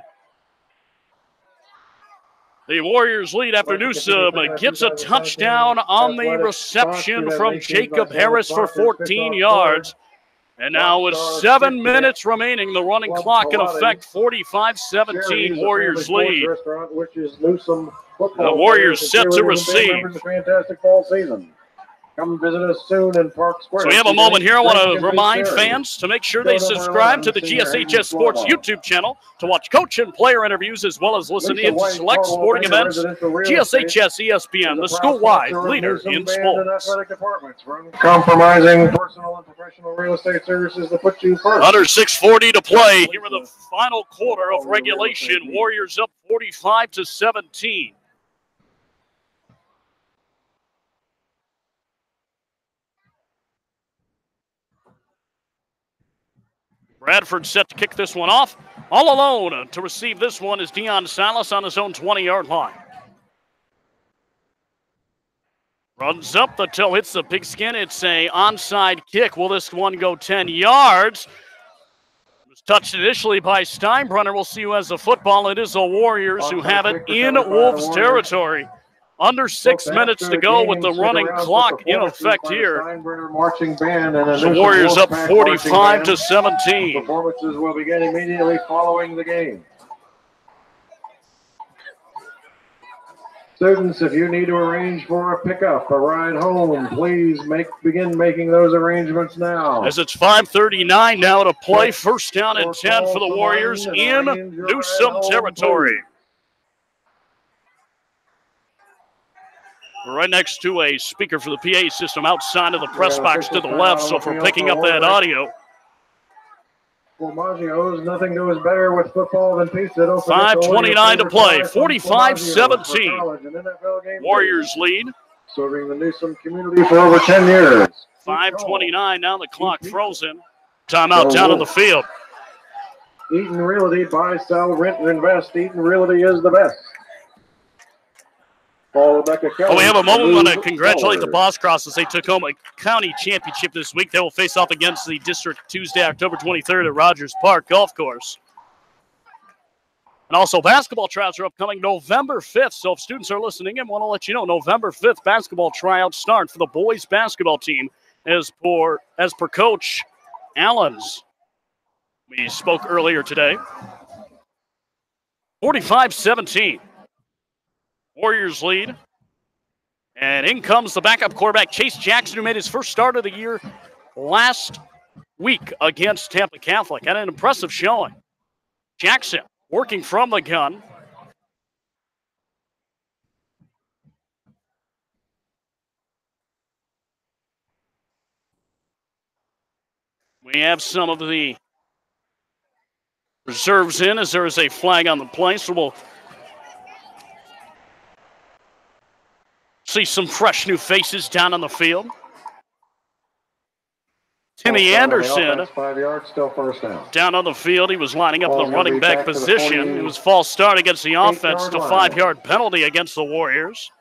The Warriors lead after Newsome gets a touchdown on the reception from Jacob Harris for 14 yards. And now with 7 minutes remaining, the running clock in effect, 45-17, Warriors lead. The Warriors set to receive. Fantastic fall season. Come visit us soon in Park Square. So we have a moment here. I want to remind fans to make sure they subscribe to the GSHS Sports YouTube channel to watch coach and player interviews as well as listen in to select sporting events. GSHS ESPN, the school-wide leader in sports. Compromising personal and professional real estate services to put you first. Under 6:40 to play here in the final quarter of regulation. Warriors up 45 to 17. Bradford set to kick this one off. All alone to receive this one is Deion Salas on his own 20-yard line. Runs up, the toe hits the pigskin. It's a onside kick. Will this one go 10 yards? It was touched initially by Steinbrenner. We'll see who has the football. It is the Warriors who have it in Wolves territory. Under 6 minutes to go with the running clock in effect here. The Warriors up 45 to 17. Performances will begin immediately following the game. Students, if you need to arrange for a pickup, a ride home, please begin making those arrangements now. As it's 5:39 now to play, first down and 10 for the Warriors in Newsome territory. We're right next to a speaker for the PA system outside of the press box to the left, so if we're picking up that audio. Well, Maggio's, nothing goes better with football than pizza. 5:29 to play, 45-17. Warriors lead. Serving the Newsome community for over 10 years. 5:29, now the clock frozen. Timeout down on the field. Eaton Realty, buy, sell, rent, and invest. Eaton Realty is the best. Paul Rebecca Kelly. We have a moment. We want to congratulate the forward. Boss Cross as they took home a county championship this week. They will face off against the district Tuesday, October 23rd at Rogers Park Golf Course. And also, basketball tryouts are upcoming November 5th. So if students are listening in, want to let you know, November 5th, basketball tryouts start for the boys basketball team as per Coach Allen's. We spoke earlier today. 45-17. Warriors lead. And in comes the backup quarterback, Chase Jackson, who made his first start of the year last week against Tampa Catholic. Had an impressive showing. Jackson working from the gun. We have some of the reserves in as there is a flag on the play, so we'll see some fresh new faces down on the field. Timmy Anderson 5 yards, still first down. Down on the field. He was lining up in the running back position. It was false start against the offense to 5-yard penalty against the Warriors.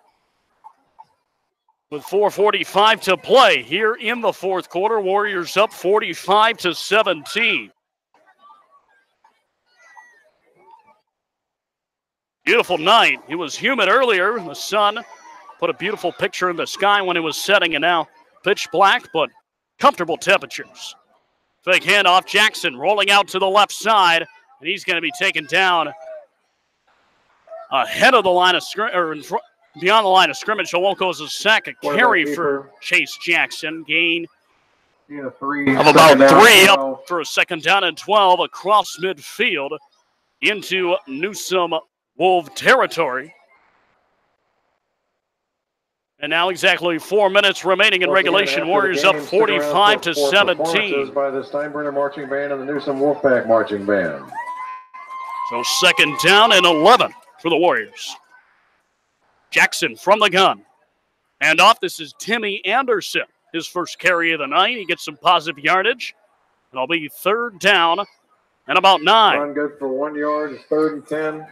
With 4:45 to play here in the fourth quarter, Warriors up 45-17. Beautiful night. It was humid earlier. The sun put a beautiful picture in the sky when it was setting, and now pitch black, but comfortable temperatures. Fake handoff, Jackson rolling out to the left side, and he's going to be taken down ahead of the line of scrimmage, beyond the line of scrimmage. So won't go as a sack, a carry for Chase Jackson. Gain of about 3 up for a second down and 12 across midfield into Newsome Wolves territory. And now exactly 4 minutes remaining in regulation. Warriors up 45-17. By the Steinbrenner Marching Band and the Newsome Wolfpack Marching Band. So second down and 11 for the Warriors. Jackson from the gun. And off, this is Timmy Anderson. His first carry of the night. He gets some positive yardage. And it'll be third down and about 9. Run good for 1 yard. It's 3rd and 10.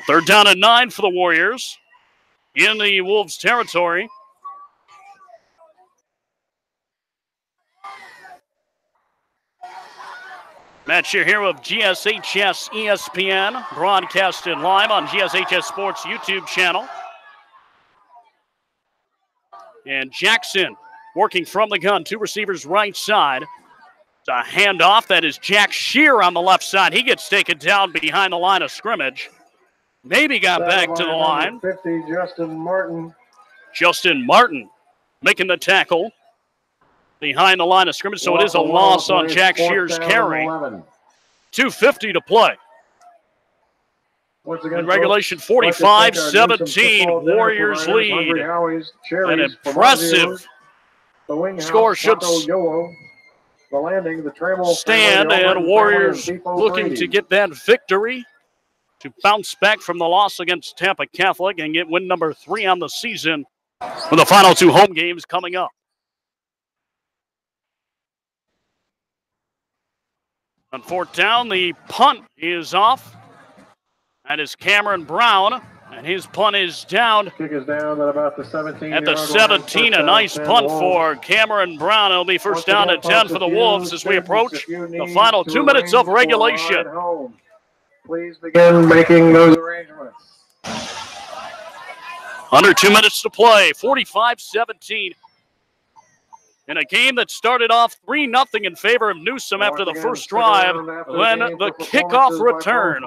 Third down and 9 for the Warriors in the Wolves territory. Matt Scher here of GSHS ESPN, broadcasted live on GSHS Sports YouTube channel. And Jackson working from the gun, 2 receivers right side. It's a handoff. That is Jack Scher on the left side. He gets taken down behind the line of scrimmage. Maybe got back to the line. 50, Justin Martin. Justin Martin making the tackle behind the line of scrimmage, so it is a loss on Jack Scher's carry. 2:50 to play. In regulation, 45-17, Warriors lead. An impressive score should stand, and Warriors looking to get that victory to bounce back from the loss against Tampa Catholic and get win number 3 on the season with the final 2 home games coming up. On 4th down, the punt is off. That is Cameron Brown, and his punt is down. Kick is down at about the 17. At the 17, a nice punt for Cameron Brown. It'll be first down and 10 for the Wolves as we approach the final 2 minutes of regulation. Please begin making those arrangements. Under 2 minutes to play, 45-17. In a game that started off 3-0 in favor of Newsome after the first drive, when the kickoff return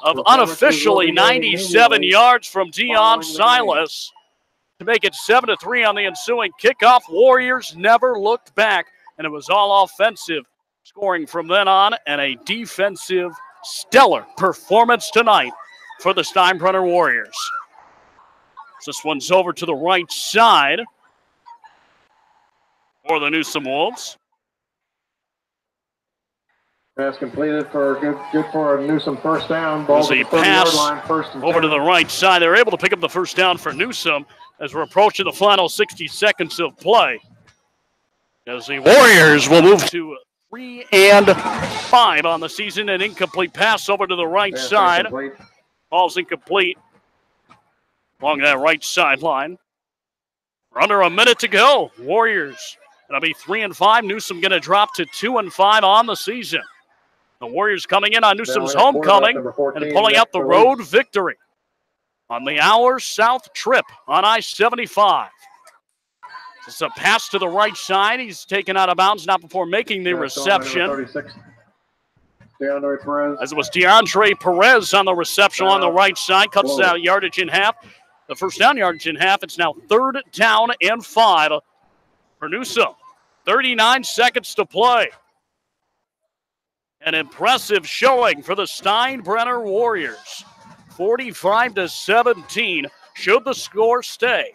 of unofficially 97 yards from Dion Silas to make it 7-3 on the ensuing kickoff. Warriors never looked back, and it was all offensive scoring from then on, and a defensive stellar performance tonight for the Steinbrenner Warriors. This one's over to the right side for the Newsome Wolves. Pass completed for good for a Newsome first down. Ball as a pass over to the right side. They're able to pick up the first down for Newsome as we're approaching the final 60 seconds of play. as the Warriors will move to 3-5 on the season. An incomplete pass over to the right side. Incomplete. Ball's incomplete along that right sideline. We're under a minute to go. Warriors going to be 3-5. Newsome going to drop to 2-5 on the season. The Warriors coming in on Newsome's homecoming and pulling out the road victory on the Hour South trip on I-75. It's a pass to the right side. He's taken out of bounds, not before making the reception. As it was DeAndre Perez on the reception on the right side. Cuts out yardage in half. The first down yardage in half. It's now 3rd down and 5 for Newsome. 39 seconds to play. An impressive showing for the Steinbrenner Warriors. 45-17. Should the score stay.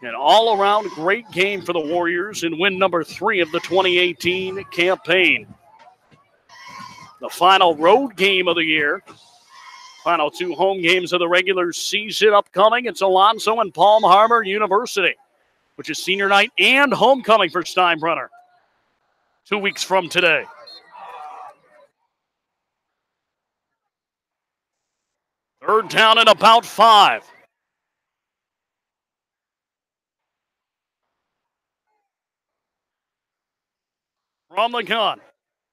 An all-around great game for the Warriors in win number 3 of the 2018 campaign. The final road game of the year. Final 2 home games of the regular season upcoming. It's Alonzo and Palm Harbor University, which is senior night and homecoming for Steinbrenner. 2 weeks from today. Third down and about 5. From the gun.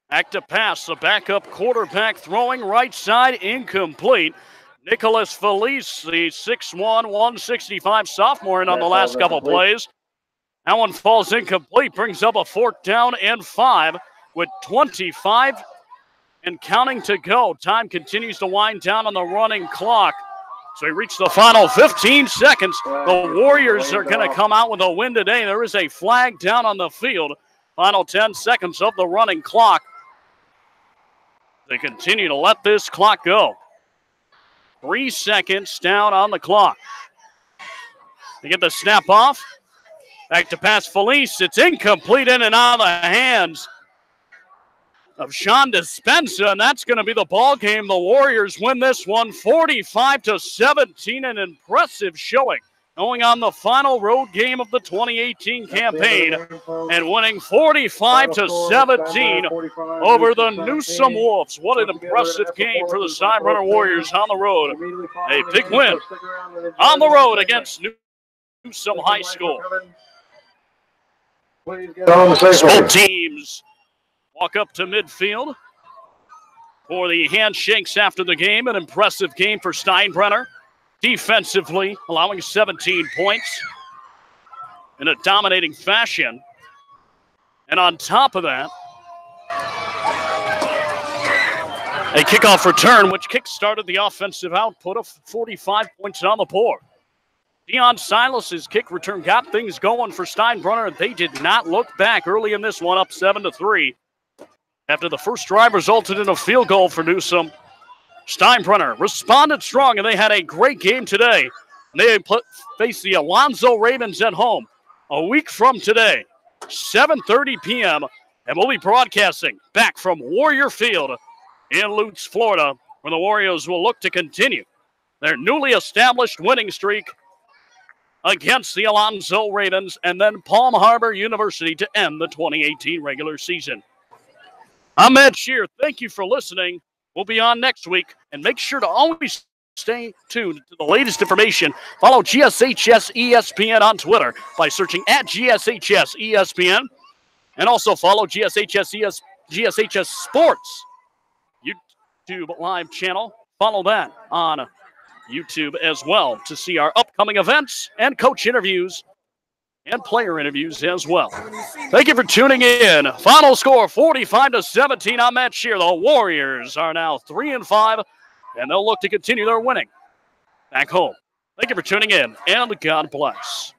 Back to pass. The backup quarterback throwing right side incomplete. Nicholas Felice, the 6'1", 165 sophomore in on the last couple plays. That one falls incomplete, brings up a 4th down and 5 with 25 and counting to go. Time continues to wind down on the running clock. So we reach the final 15 seconds. The Warriors are going to come out with a win today. There is a flag down on the field. Final 10 seconds of the running clock. They continue to let this clock go. 3 seconds down on the clock. They get the snap off. Back to pass Felice. It's incomplete, in and out of the hands of Sean Dispenza, and that's going to be the ball game. The Warriors win this one 45-17, an impressive showing. Going on the final road game of the 2018 campaign and winning 45-17 over the Newsome Wolves. What an impressive game for the Steinbrenner Warriors on the road. A big win on the road against Newsome High School. Both teams walk up to midfield for the handshakes after the game. An impressive game for Steinbrenner. Defensively, allowing 17 points in a dominating fashion. And on top of that, a kickoff return, which kick-started the offensive output of 45 points on the board. Deion Silas's kick return got things going for Steinbrenner. They did not look back early in this one, up 7-3. After the first drive resulted in a field goal for Newsome, Steinbrenner responded strong, and they had a great game today. They face the Alonzo Ravens at home a week from today, 7:30 p.m., and we'll be broadcasting back from Warrior Field in Lutz, Florida, where the Warriors will look to continue their newly established winning streak against the Alonzo Ravens and then Palm Harbor University to end the 2018 regular season. I'm Matt Scher. Thank you for listening. We'll be on next week, and make sure to always stay tuned to the latest information. Follow GSHS ESPN on Twitter by searching at GSHS ESPN, and also follow GSHS Sports YouTube live channel. Follow that on YouTube as well to see our upcoming events and coach interviews and player interviews as well. Thank you for tuning in. Final score 45-17. I'm Matt Scher. The Warriors are now 3-5, and they'll look to continue their winning back home. Thank you for tuning in, and God bless.